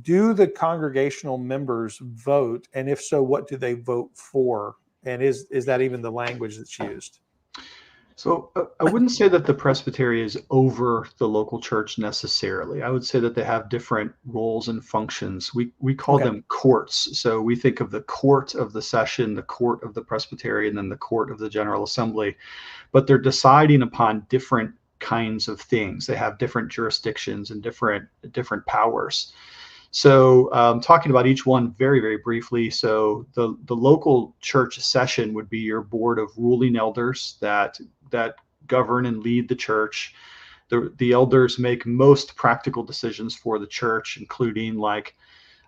do the congregational members vote? And if so, what do they vote for? And is that even the language that's used? So I wouldn't say that the presbytery is over the local church necessarily. I would say that they have different roles and functions. We call them courts. So we think of the court of the session, the court of the presbytery, and then the court of the General Assembly. But they're deciding upon different kinds of things. They have different jurisdictions and different powers. So talking about each one very, very briefly. So the local church session would be your board of ruling elders that govern and lead the church. The elders make most practical decisions for the church, including like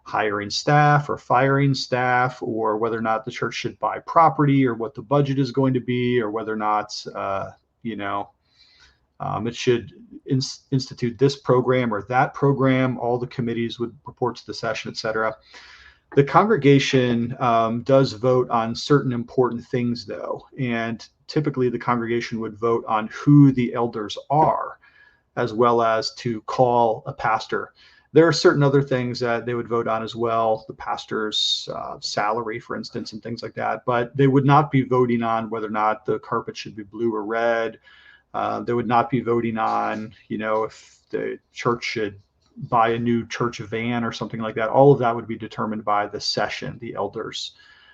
hiring staff or firing staff, or whether or not the church should buy property, or what the budget is going to be, or whether or not it should institute this program or that program. All the committees would report to the session, etc. The congregation does vote on certain important things, though, and typically the congregation would vote on who the elders are, as well as to call a pastor. There are certain other things that they would vote on as well, the pastor's salary, for instance, and things like that. But they would not be voting on whether or not the carpet should be blue or red. They would not be voting on, if the church should buy a new church van or something like that. All of that would be determined by the session. The elders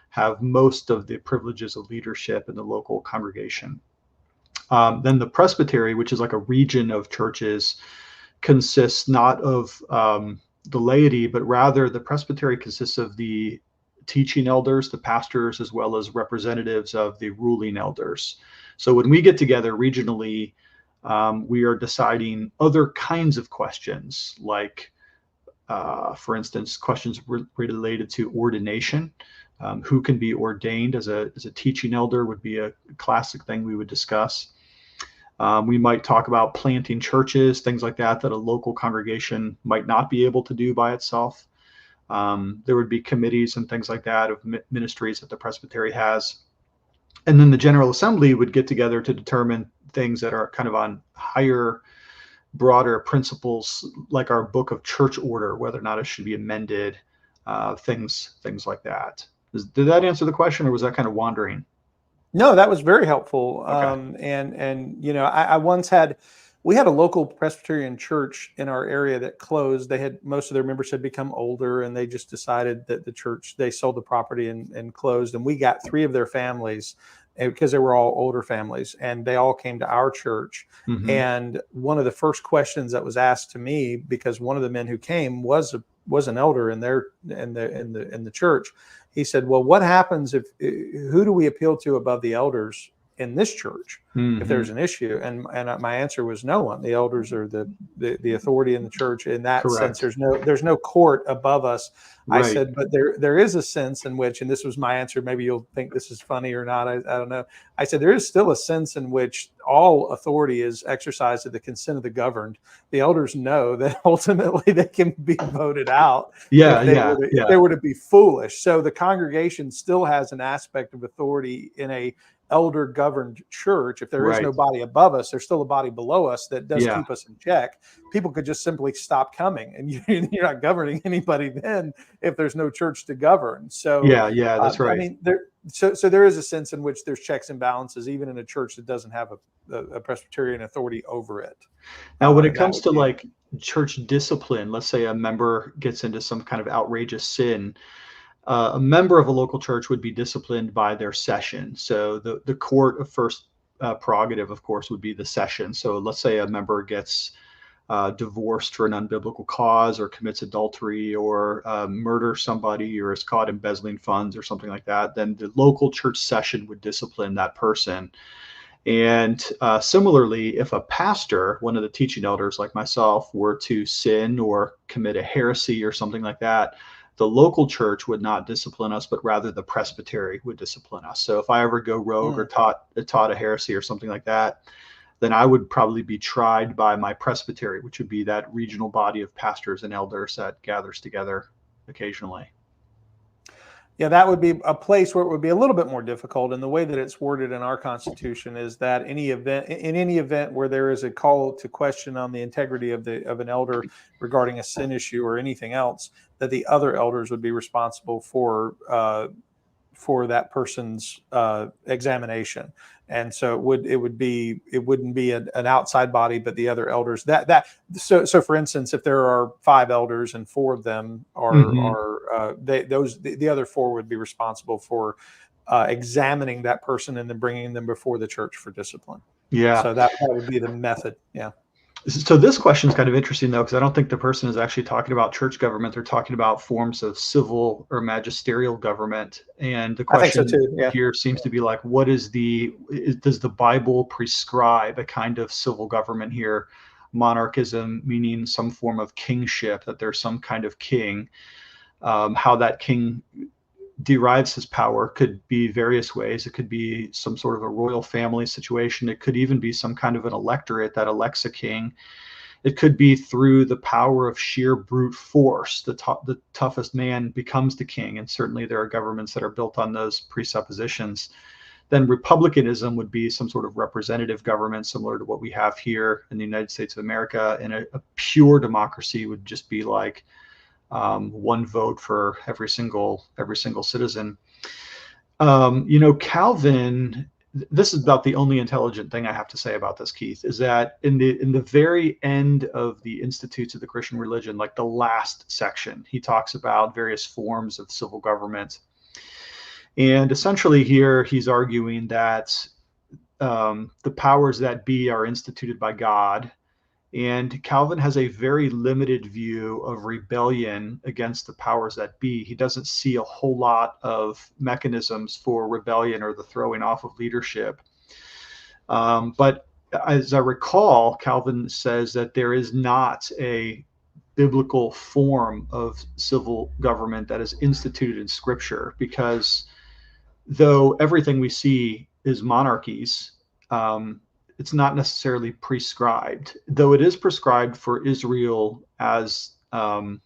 have most of the privileges of leadership in the local congregation. Then the presbytery, which is like a region of churches, consists not of the laity, but rather the presbytery consists of the teaching elders, the pastors, as well as representatives of the ruling elders. So when we get together regionally, we are deciding other kinds of questions, like, for instance, questions related to ordination. Who can be ordained as a teaching elder would be a classic thing we would discuss. We might talk about planting churches, things like that a local congregation might not be able to do by itself. There would be committees and things like that of ministries that the presbytery has. And then the General Assembly would get together to determine things that are kind of on higher, broader principles, like our book of church order, whether or not it should be amended, things like that. Did that answer the question, or was that kind of wandering? No, that was very helpful. Okay. I once we had a local Presbyterian church in our area that closed. Most of their members had become older, and they just decided that they sold the property and closed. And we got 3 of their families, because they were all older families, and they all came to our church. Mm-hmm. And one of the first questions that was asked to me, because one of the men who came was an elder in the church, he said, "Well, what happens who do we appeal to above the elders in this church, mm-hmm. if there's an issue?" And my answer was no one. The elders are the authority in the church. In that Correct. sense, there's no court above us. Right. I said, but there is a sense in which, and this was my answer, maybe you'll think this is funny or not, I don't know. I said, there is still a sense in which all authority is exercised at the consent of the governed. The elders know that ultimately they can be voted out if they were to be foolish. So the congregation still has an aspect of authority in a elder governed church. If there is no body above us, there's still a body below us that does keep us in check. People could just simply stop coming, and you're not governing anybody then if there's no church to govern. So that's right. I mean, so there is a sense in which there's checks and balances, even in a church that doesn't have a Presbyterian authority over it. Now, when it comes to like church discipline, let's say a member gets into some kind of outrageous sin, a member of a local church would be disciplined by their session. So the court of first prerogative, of course, would be the session. So let's say a member gets divorced for an unbiblical cause, or commits adultery, or murders somebody, or is caught embezzling funds or something like that, then the local church session would discipline that person. And similarly, if a pastor, one of the teaching elders like myself, were to sin or commit a heresy or something like that, the local church would not discipline us, but rather the presbytery would discipline us. So if I ever go rogue or taught a heresy or something like that, then I would probably be tried by my presbytery, which would be that regional body of pastors and elders that gathers together occasionally. Yeah, that would be a place where it would be a little bit more difficult. And the way that it's worded in our Constitution is that in any event where there is a call to question on the integrity of an elder regarding a sin issue or anything else, that the other elders would be responsible for that person's examination. And so it wouldn't be an outside body, but the other elders so for instance, if there are 5 elders and 4 of them the other 4 would be responsible for examining that person and then bringing them before the church for discipline. Yeah. So that would be the method. Yeah. So this question is kind of interesting, though, because I don't think the person is actually talking about church government. They're talking about forms of civil or magisterial government. And the question here seems to be like, does the Bible prescribe a kind of civil government here? Monarchism, meaning some form of kingship, that there's some kind of king. How that king derives his power could be various ways. It could be some sort of a royal family situation. It could even be some kind of an electorate that elects a king. It could be through the power of sheer brute force. The toughest man becomes the king, and certainly there are governments that are built on those presuppositions. Then republicanism would be some sort of representative government similar to what we have here in the United States of America, and a pure democracy would just be like one vote for every single citizen. Calvin, this is about the only intelligent thing I have to say about this, Keith, is that in the very end of the Institutes of the Christian Religion, like the last section, he talks about various forms of civil government. And essentially here he's arguing that the powers that be are instituted by God. And Calvin has a very limited view of rebellion against the powers that be. He doesn't see a whole lot of mechanisms for rebellion or the throwing off of leadership. But as I recall, Calvin says that there is not a biblical form of civil government that is instituted in Scripture, because though everything we see is monarchies, it's not necessarily prescribed, though it is prescribed for Israel as the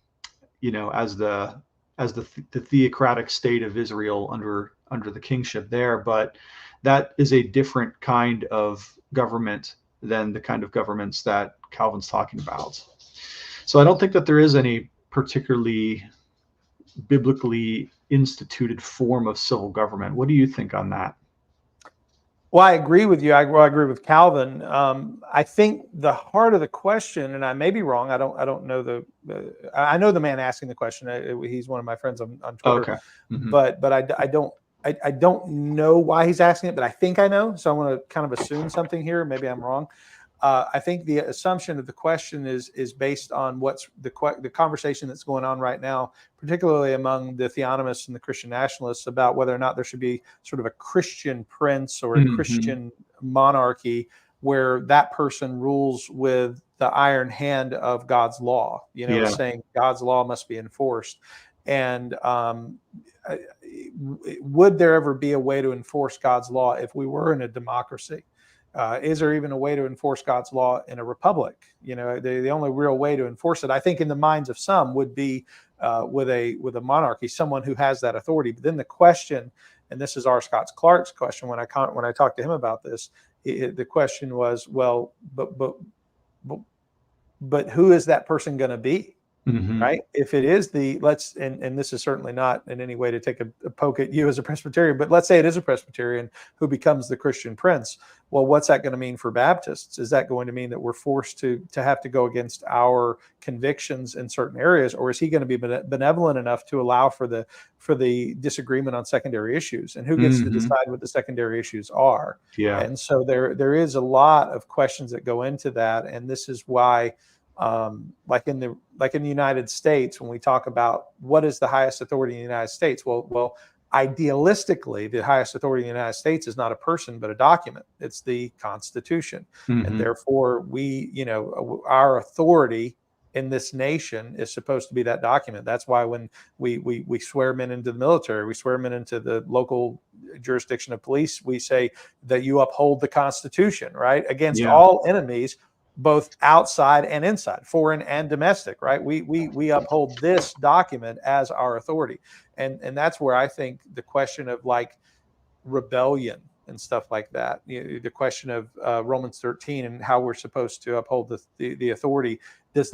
theocratic state of Israel under the kingship there. But that is a different kind of government than the kind of governments that Calvin's talking about. So I don't think that there is any particularly biblically instituted form of civil government. What do you think on that? Well, I agree with you. I agree with Calvin. I think the heart of the question, and I may be wrong. I don't know I know the man asking the question. He's one of my friends on Twitter. Okay. Mm-hmm. But I don't know why he's asking it, but I think I know. So I want to kind of assume something here. Maybe I'm wrong. I think the assumption of the question is based on what's the conversation that's going on right now, particularly among the theonomists and the Christian nationalists, about whether or not there should be sort of a Christian prince or a Christian monarchy where that person rules with the iron hand of God's law, saying God's law must be enforced. And would there ever be a way to enforce God's law if we were in a democracy? Is there even a way to enforce God's law in a republic? The only real way to enforce it, I think, in the minds of some, would be with a monarchy, someone who has that authority. But then the question, and this is R. Scott Clark's question when I talked to him about this, the question was, well, but who is that person going to be? Mm-hmm. Right? If it is and this is certainly not in any way to take a poke at you as a Presbyterian, but let's say it is a Presbyterian who becomes the Christian prince. Well, what's that going to mean for Baptists? Is that going to mean that we're forced to have to go against our convictions in certain areas, or is he going to be benevolent enough to allow for the disagreement on secondary issues, and who gets to decide what the secondary issues are? Yeah. And so there is a lot of questions that go into that, and this is why. Like in the United States, when we talk about what is the highest authority in the United States, well, idealistically, the highest authority in the United States is not a person, but a document. It's the Constitution, and therefore our authority in this nation is supposed to be that document. That's why when we swear men into the military, we swear men into the local jurisdiction of police, we say that you uphold the Constitution, right, against all enemies, both outside and inside, foreign and domestic, right? We uphold this document as our authority. And that's where I think the question of like rebellion and stuff like that, the question of Romans 13 and how we're supposed to uphold the authority, is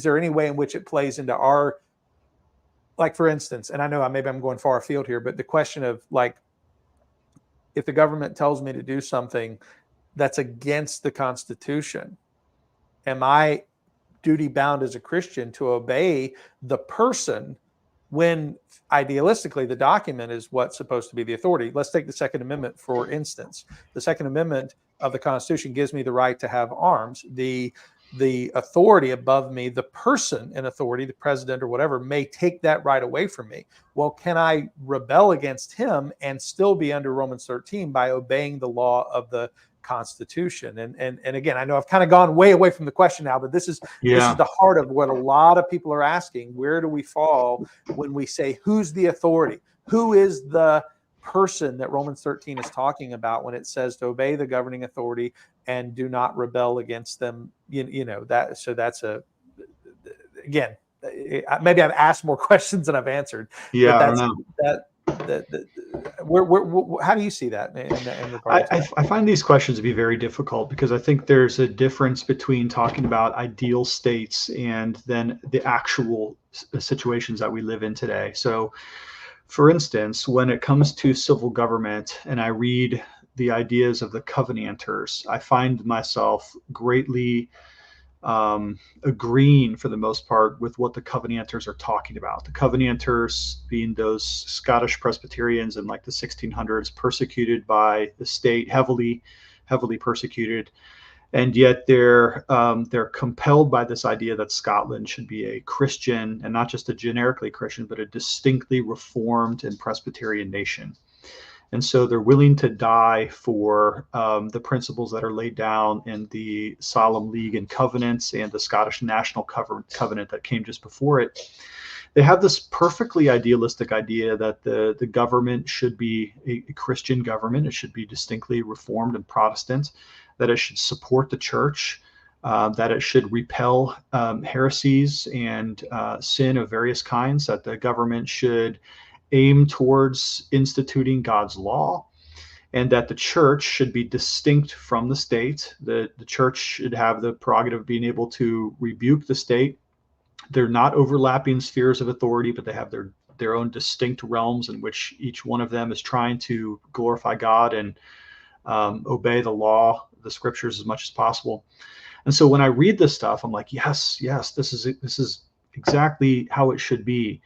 there any way in which it plays into our, like, for instance, and I know maybe I'm going far afield here, but the question of like, if the government tells me to do something that's against the Constitution, am I duty bound as a Christian to obey the person when idealistically the document is what's supposed to be the authority? Let's take the Second Amendment, for instance. The Second Amendment of the Constitution gives me the right to have arms. The authority above me, the person in authority, the president or whatever, may take that right away from me. Well, can I rebel against him and still be under Romans 13 by obeying the law of the Constitution? And again, I know I've kind of gone way away from the question now, but this is the heart of what a lot of people are asking. Where do we fall when we say, who's the authority? Who is the person that Romans 13 is talking about when it says to obey the governing authority and do not rebel against them? So that's again, maybe I've asked more questions than I've answered. Yeah, but I don't know. How do you see that in regard to that? I find these questions to be very difficult, because I think there's a difference between talking about ideal states and then the actual situations that we live in today. So, for instance, when it comes to civil government and I read the ideas of the Covenanters, I find myself greatly agreeing for the most part with what the Covenanters are talking about. The Covenanters being those Scottish Presbyterians in like the 1600s, persecuted by the state, heavily persecuted, and yet they're compelled by this idea that Scotland should be a Christian, and not just a generically Christian, but a distinctly Reformed and Presbyterian nation. And so they're willing to die for the principles that are laid down in the Solemn League and Covenants and the Scottish National Covenant that came just before it. They have this perfectly idealistic idea that the government should be a Christian government. It should be distinctly Reformed and Protestant, that it should support the church, that it should repel heresies and sin of various kinds, that the government should aim towards instituting God's law, and that the church should be distinct from the state. The church should have the prerogative of being able to rebuke the state. They're not overlapping spheres of authority, but they have their own distinct realms in which each one of them is trying to glorify God and obey the law, the scriptures, as much as possible. And so when I read this stuff, I'm like, yes, this is exactly how it should be.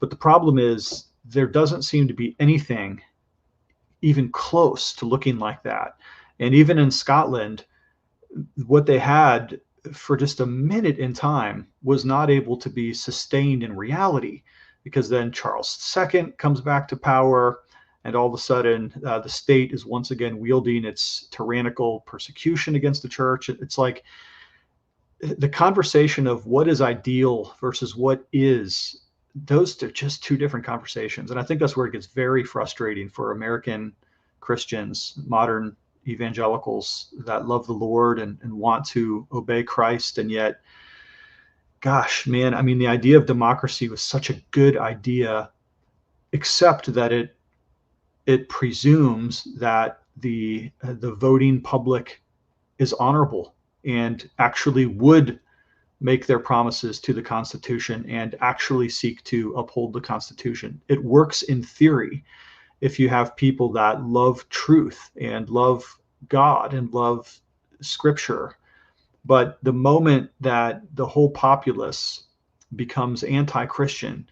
But the problem is, there doesn't seem to be anything even close to looking like that. And even in Scotland, what they had for just a minute in time was not able to be sustained in reality, because then Charles II comes back to power, and all of a sudden the state is once again wielding its tyrannical persecution against the church. It's like the conversation of what is ideal versus what is, those are just two different conversations. And I think that's where it gets very frustrating for American Christians, modern evangelicals that love the Lord and want to obey Christ. And yet, gosh, man, I mean, the idea of democracy was such a good idea, except that it presumes that the voting public is honorable and actually would make their promises to the Constitution and actually seek to uphold the Constitution. It works in theory if you have people that love truth and love God and love Scripture. But the moment that the whole populace becomes anti-Christian,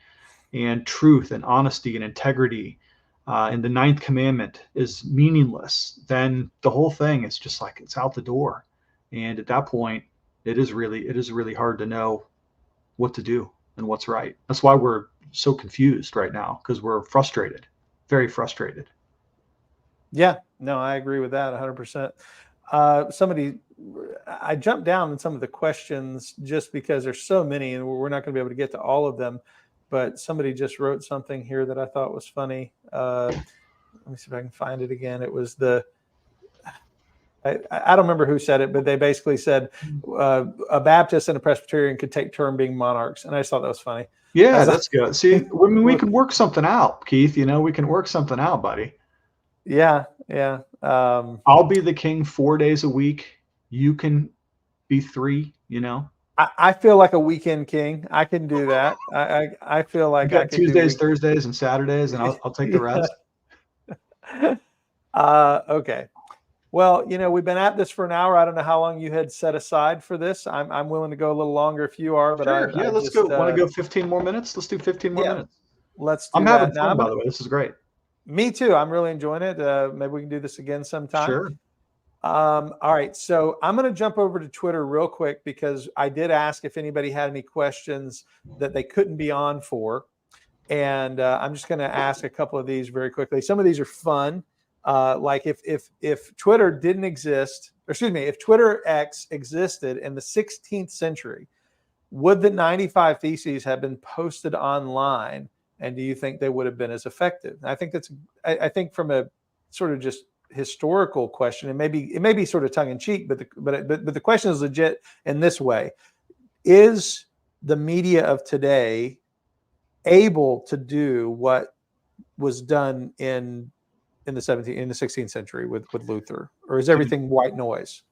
and truth and honesty and integrity and the ninth commandment is meaningless, then the whole thing is just like, it's out the door. And at that point, it is really hard to know what to do and what's right. That's why we're so confused right now, because we're frustrated, very frustrated. Yeah, no, I agree with that 100%. I jumped down in some of the questions just because there's so many and we're not going to be able to get to all of them, but somebody just wrote something here that I thought was funny. Let me see if I can find it again. It was I don't remember who said it, but they basically said a Baptist and a Presbyterian could take turn being monarchs, and I just thought that was funny. Yeah, that's good. See, I mean, we can work something out, Keith. We can work something out, buddy. Yeah. I'll be the king 4 days a week. You can be 3. I feel like a weekend king. I can do that. I feel like I can Tuesdays, Thursdays, and Saturdays, and I'll take the rest. Okay. Well, we've been at this for an hour. I don't know how long you had set aside for this. I'm willing to go a little longer if you are, but sure. Let's go. Want to go 15 more minutes? Let's do 15 more minutes. Let's do I'm that. having fun, by the way. This is great. Me too. I'm really enjoying it. Maybe we can do this again sometime. Sure. All right. So I'm going to jump over to Twitter real quick because I did ask if anybody had any questions that they couldn't be on for. And I'm just going to ask a couple of these very quickly. Some of these are fun. Like if Twitter didn't exist, or excuse me, if Twitter X existed in the 16th century, would the 95 Theses have been posted online? And do you think they would have been as effective? And I think from a sort of just historical question, and it may be sort of tongue in cheek, but the question is legit in this way: is the media of today able to do what was done in the 16th century with Luther, or is everything white noise?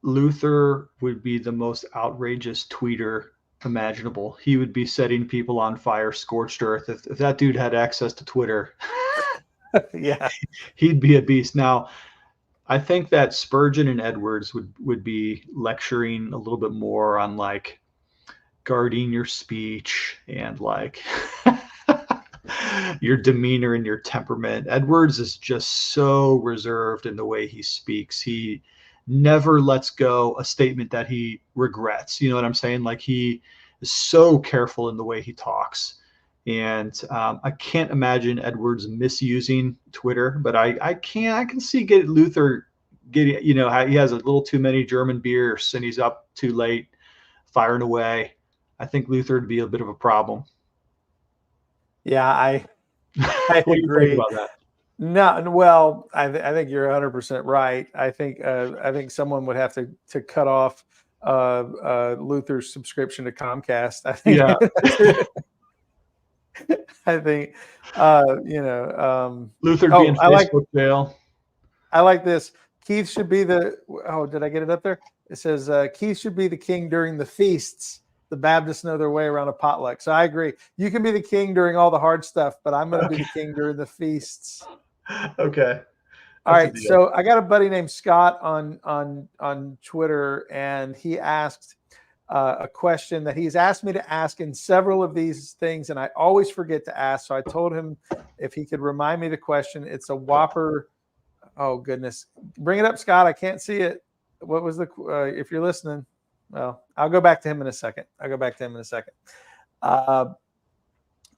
Luther would be the most outrageous tweeter imaginable. He would be setting people on fire, scorched earth. If that dude had access to Twitter, yeah, he'd be a beast. Now, I think that Spurgeon and Edwards would be lecturing a little bit more on like guarding your speech and like your demeanor and your temperament. Edwards is just so reserved in the way he speaks. He never lets go a statement that he regrets. You know what I'm saying? Like, he is so careful in the way he talks. And I can't imagine Edwards misusing Twitter, but I can see Luther getting, he has a little too many German beers and he's up too late firing away. I think Luther would be a bit of a problem. Yeah, I what do you think about that? No, well, I think you're 100% right. I think someone would have to cut off Luther's subscription to Comcast. I think. Yeah. I think Luther being Facebook jail. I like this. Keith should be the. Oh, did I get it up there? It says Keith should be the king during the feasts. The Baptists know their way around a potluck. So I agree. You can be the king during all the hard stuff, but I'm going to be the king during the feasts. Okay. All right. So I got a buddy named Scott on Twitter, and he asked a question that he's asked me to ask in several of these things, and I always forget to ask. So I told him if he could remind me the question. It's a whopper. Oh, goodness. Bring it up, Scott. I can't see it. What was if you're listening? Well, I'll go back to him in a second.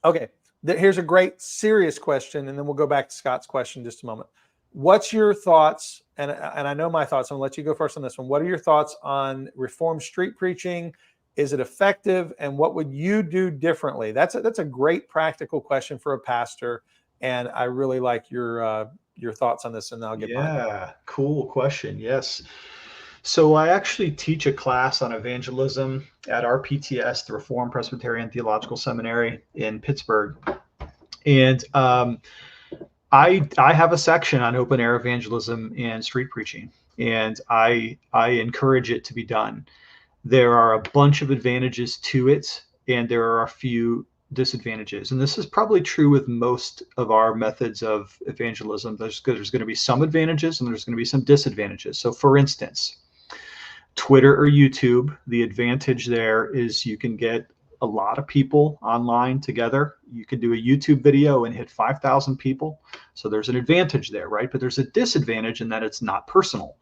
Okay. Here's a great serious question, and then we'll go back to Scott's question in just a moment. What's your thoughts? And I know my thoughts. I'm going to let you go first on this one. What are your thoughts on Reformed street preaching? Is it effective? And what would you do differently? That's a great practical question for a pastor, and I really like your thoughts on this, and I'll get mine. Yeah, cool question. Yes. So I actually teach a class on evangelism at RPTS, the Reformed Presbyterian Theological Seminary in Pittsburgh. And I have a section on open air evangelism and street preaching, and I encourage it to be done. There are a bunch of advantages to it, and there are a few disadvantages. And this is probably true with most of our methods of evangelism. There's going to be some advantages and there's going to be some disadvantages. So for instance, Twitter or YouTube, the advantage there is you can get a lot of people online together. You can do a YouTube video and hit 5,000 people. So there's an advantage there, right? But there's a disadvantage in that it's not personal.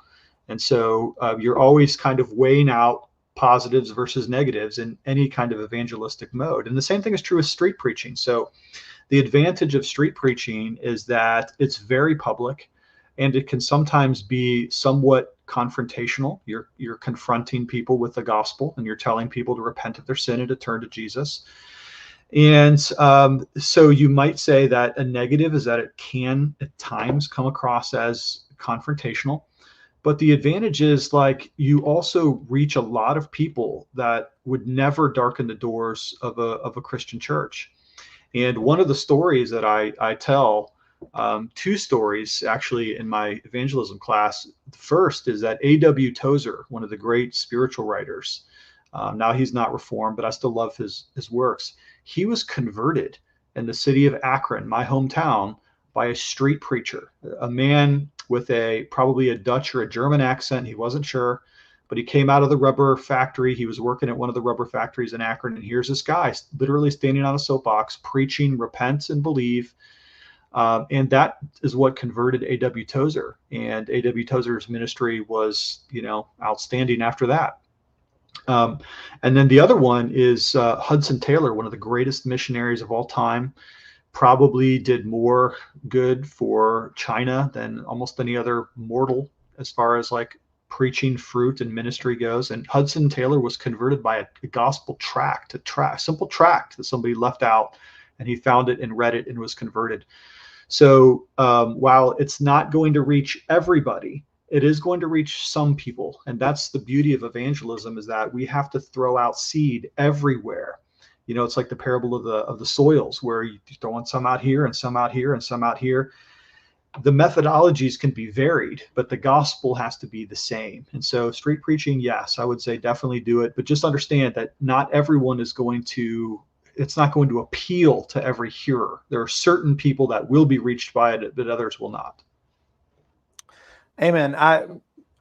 And so you're always kind of weighing out positives versus negatives in any kind of evangelistic mode. And the same thing is true with street preaching. So the advantage of street preaching is that it's very public, and it can sometimes be somewhat confrontational. You're confronting people with the gospel, and you're telling people to repent of their sin and to turn to Jesus. And so you might say that a negative is that it can at times come across as confrontational. But the advantage is, like, you also reach a lot of people that would never darken the doors of a Christian church. And one of the stories that I tell, two stories actually in my evangelism class. The first is that A.W. Tozer, one of the great spiritual writers, now he's not Reformed, but I still love his works. He was converted in the city of Akron, my hometown, by a street preacher, a man with probably a Dutch or a German accent. He wasn't sure, but he came out of the rubber factory. He was working at one of the rubber factories in Akron. And here's this guy literally standing on a soapbox preaching, repent and believe. And that is what converted A.W. Tozer. And A.W. Tozer's ministry was, outstanding after that. And then the other one is Hudson Taylor, one of the greatest missionaries of all time. Probably did more good for China than almost any other mortal as far as like preaching fruit and ministry goes. And Hudson Taylor was converted by a gospel tract, simple tract that somebody left out, and he found it and read it and was converted. So while it's not going to reach everybody, it is going to reach some people. And that's the beauty of evangelism, is that we have to throw out seed everywhere. It's like the parable of the soils, where you throw in some out here and some out here and some out here. The methodologies can be varied, but the gospel has to be the same. And so street preaching, yes, I would say definitely do it, but just understand that not everyone it's not going to appeal to every hearer. There are certain people that will be reached by it, but others will not. Amen.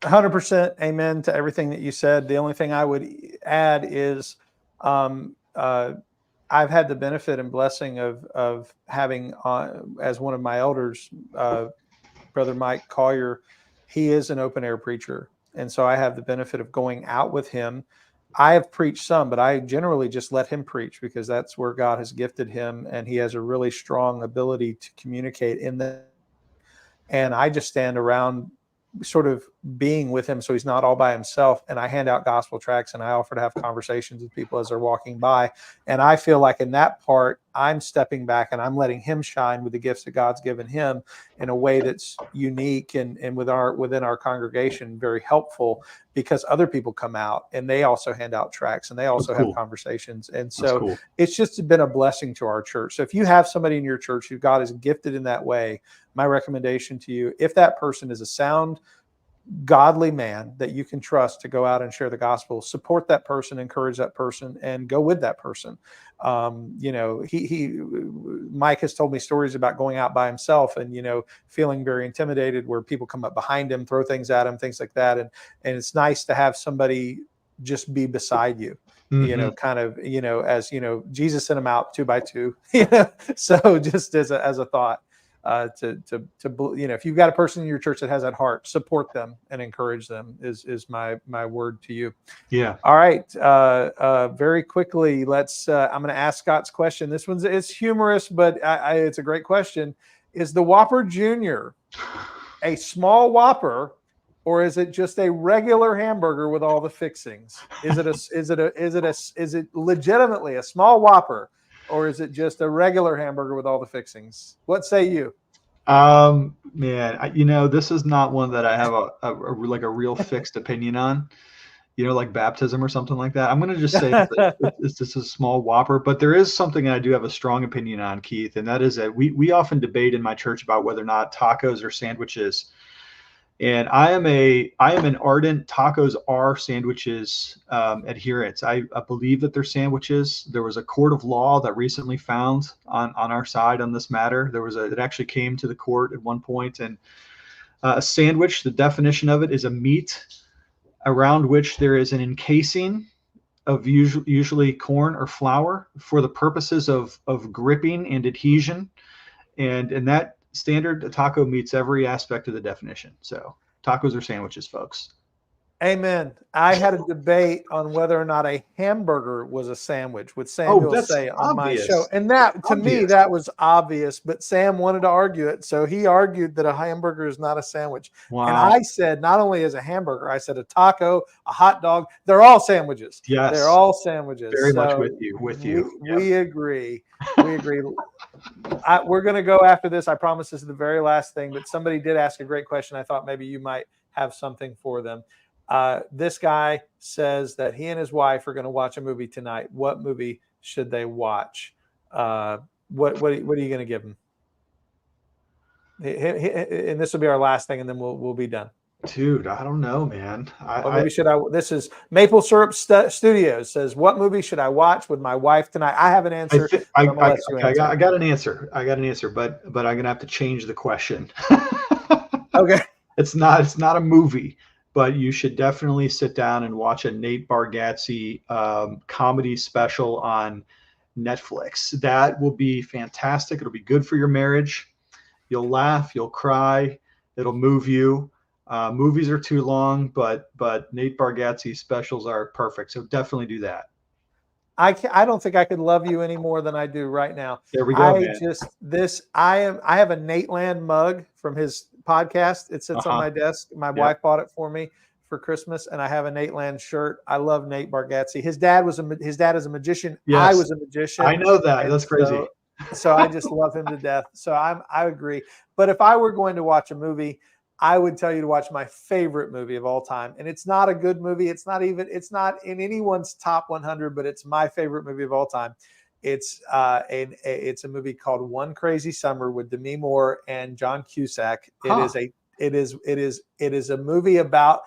100% amen to everything that you said. The only thing I would add is, I've had the benefit and blessing of having, as one of my elders, Brother Mike Collier. He is an open air preacher, and so I have the benefit of going out with him. I have preached some, but I generally just let him preach, because that's where God has gifted him, and he has a really strong ability to communicate in that. And I just stand around, sort of being with him, so he's not all by himself. And I hand out gospel tracts, and I offer to have conversations with people as they're walking by. And I feel like in that part, I'm stepping back and I'm letting him shine with the gifts that God's given him in a way that's unique and within our congregation, very helpful, because other people come out and they also hand out tracts and they also have conversations. And so it's just been a blessing to our church. So if you have somebody in your church who God is gifted in that way, my recommendation to you, if that person is a sound, godly man that you can trust to go out and share the gospel, support that person, encourage that person, and go with that person. Mike has told me stories about going out by himself and, feeling very intimidated, where people come up behind him, throw things at him, things like that. And it's nice to have somebody just be beside you. Mm-hmm. As Jesus sent them out 2 by 2, so just as a thought. If you've got a person in your church that has that heart, support them and encourage them is my word to you. Yeah. All right. Very quickly, I'm going to ask Scott's question. This it's humorous, but it's a great question. Is the Whopper Jr. a small Whopper, or is it just a regular hamburger with all the fixings? Is it legitimately a small Whopper, or is it just a regular hamburger with all the fixings? What say you? Man, this is not one that I have a real fixed opinion on, like baptism or something like that. I'm going to just say it's just a small Whopper, but there is something I do have a strong opinion on, Keith, and that is that we often debate in my church about whether or not tacos are sandwiches. And I am an ardent tacos are sandwiches adherent. I believe that they're sandwiches. There was a court of law that recently found on our side on this matter. It actually came to the court at one point, and a sandwich, the definition of it is a meat around which there is an encasing of usually corn or flour for the purposes of gripping and adhesion. And in that standard, a taco meets every aspect of the definition. So tacos are sandwiches, folks. Amen. I had a debate on whether or not a hamburger was a sandwich with Samuel Say on my show. And that, to me, that was obvious, but Sam wanted to argue it. So he argued that a hamburger is not a sandwich. Wow. And I said, not only is a hamburger, I said a taco, a hot dog, they're all sandwiches. Yes. They're all sandwiches. Very much with you. We agree. We agree. We're going to go after this. I promise this is the very last thing, but somebody did ask a great question. I thought maybe you might have something for them. This guy says that he and his wife are going to watch a movie tonight. What movie should they watch? What are you going to give them? And this will be our last thing, and then we'll be done. Dude, I don't know, man. What movie should I? This is Maple Syrup Studios says, what movie should I watch with my wife tonight? I have an answer. I got an answer. But I'm gonna have to change the question. Okay. It's not a movie, but you should definitely sit down and watch a Nate Bargatze comedy special on Netflix. That will be fantastic. It'll be good for your marriage. You'll laugh, you'll cry, it'll move you. Movies are too long, but Nate Bargatze specials are perfect. So definitely do that. I don't think I could love you any more than I do right now. There we go. I have a Nate Land mug from his podcast. It sits on my desk. My wife bought it for me for Christmas, and I have a Nate Land shirt. I love Nate Bargatze. His dad is a magician. Yes. I was a magician. I know that. That's crazy. So I just love him to death. So I agree. But if I were going to watch a movie, I would tell you to watch my favorite movie of all time. And it's not a good movie. It's not in anyone's top 100, but it's my favorite movie of all time. It's a movie called One Crazy Summer with Demi Moore and John Cusack. It is a movie about,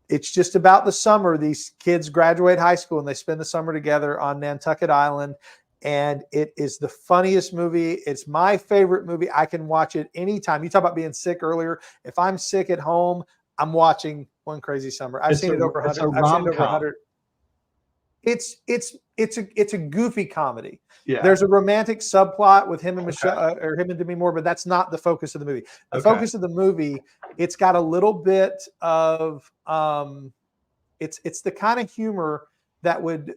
it's just about the summer. These kids graduate high school and they spend the summer together on Nantucket Island. And it is the funniest movie. It's my favorite movie. I can watch it anytime. You talk about being sick earlier. If I'm sick at home, I'm watching One Crazy Summer. I've seen it over 100. I've seen it over 100. It's a goofy comedy. Yeah. There's a romantic subplot with him and Michelle or him and Demi Moore, but that's not the focus of the movie. The focus of the movie, it's got a little bit of it's the kind of humor that would,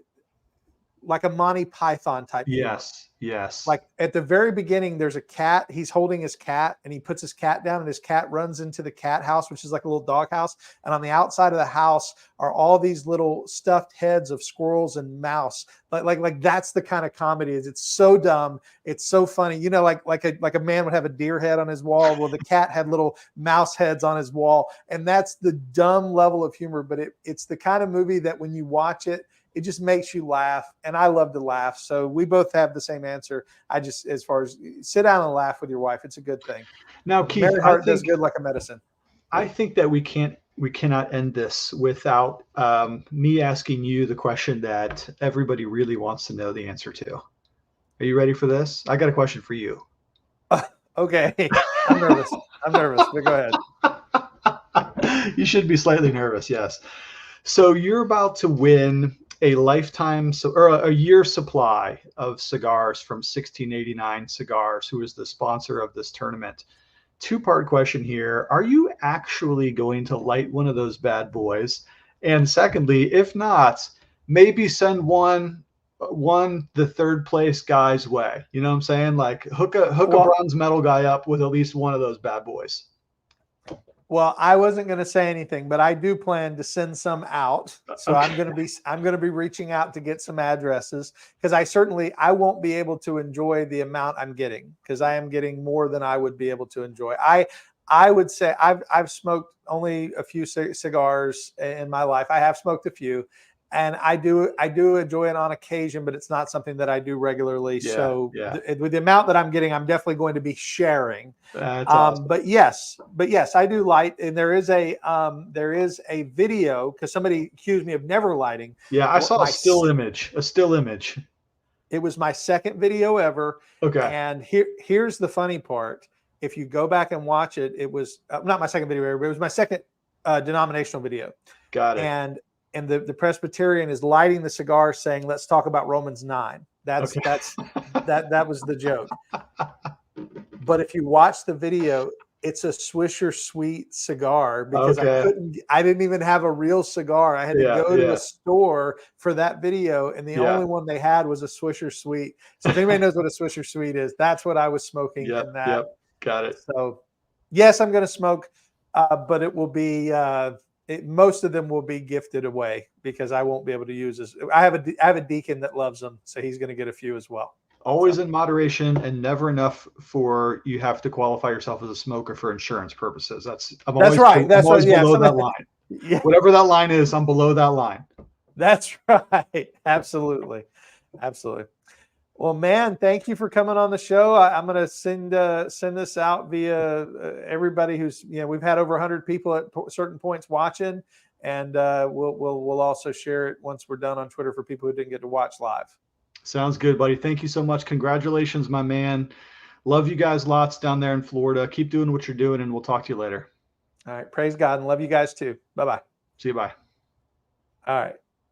like a Monty Python type. Yes. Like at the very beginning, there's a cat. He's holding his cat and he puts his cat down and his cat runs into the cat house, which is like a little dog house. And on the outside of the house are all these little stuffed heads of squirrels and mouse. Like that's the kind of comedy is. It's so dumb. It's so funny. You know, like a man would have a deer head on his wall. Well, the cat had little mouse heads on his wall. And that's the dumb level of humor. But it's the kind of movie that when you watch it, it just makes you laugh, and I love to laugh. So we both have the same answer. I just, as far as sit down and laugh with your wife, it's a good thing. Now, Keith, Merry heart does good like a medicine. I think that we cannot end this without me asking you the question that everybody really wants to know the answer to. Are you ready for this? I got a question for you. Okay, I'm nervous, but go ahead. You should be slightly nervous, yes. So you're about to win a lifetime or a year supply of cigars from 1689 Cigars, who is the sponsor of this tournament. Two-part question here. Are you actually going to light one of those bad boys? And secondly, if not, maybe send one the third place guy's way. You know what I'm saying? Like hook a bronze medal guy up with at least one of those bad boys. Well, I wasn't going to say anything, but I do plan to send some out. So okay. I'm going to be reaching out to get some addresses, because I won't be able to enjoy the amount I'm getting, because I am getting more than I would be able to enjoy. I would say I've smoked only a few cigars in my life. I have smoked a few, and I do enjoy it on occasion, but it's not something that I do regularly. With the amount that I'm getting, I'm definitely going to be sharing. That's awesome. But yes, I do light, and there is a video, because somebody accused me of never lighting. Yeah, I saw a still image. It was my second video ever. Okay. And here's the funny part. If you go back and watch it, it was not my second video ever, but it was my second denominational video. Got it. And the Presbyterian is lighting the cigar saying, "Let's talk about Romans 9." That was the joke. But if you watch the video, it's a Swisher Sweet cigar, because I didn't even have a real cigar. I had to go to a store for that video, and the only one they had was a Swisher Sweet. So if anybody knows what a Swisher Sweet is, that's what I was smoking in that. Yep, got it. So yes, I'm going to smoke, but it will be most of them will be gifted away, because I won't be able to use this. I have a deacon that loves them, so he's going to get a few as well. Always in moderation, and never enough for you have to qualify yourself as a smoker for insurance purposes. I'm always Yeah, below that line. Yeah, Whatever that line is, I'm below that line. that's right. Absolutely. Well, man, thank you for coming on the show. I'm going to send this out via everybody who's, we've had over 100 people at certain points watching, and we'll also share it once we're done on Twitter for people who didn't get to watch live. Sounds good, buddy. Thank you so much. Congratulations, my man. Love you guys lots down there in Florida. Keep doing what you're doing, and we'll talk to you later. All right. Praise God, and love you guys too. Bye-bye. See you. Bye. All right.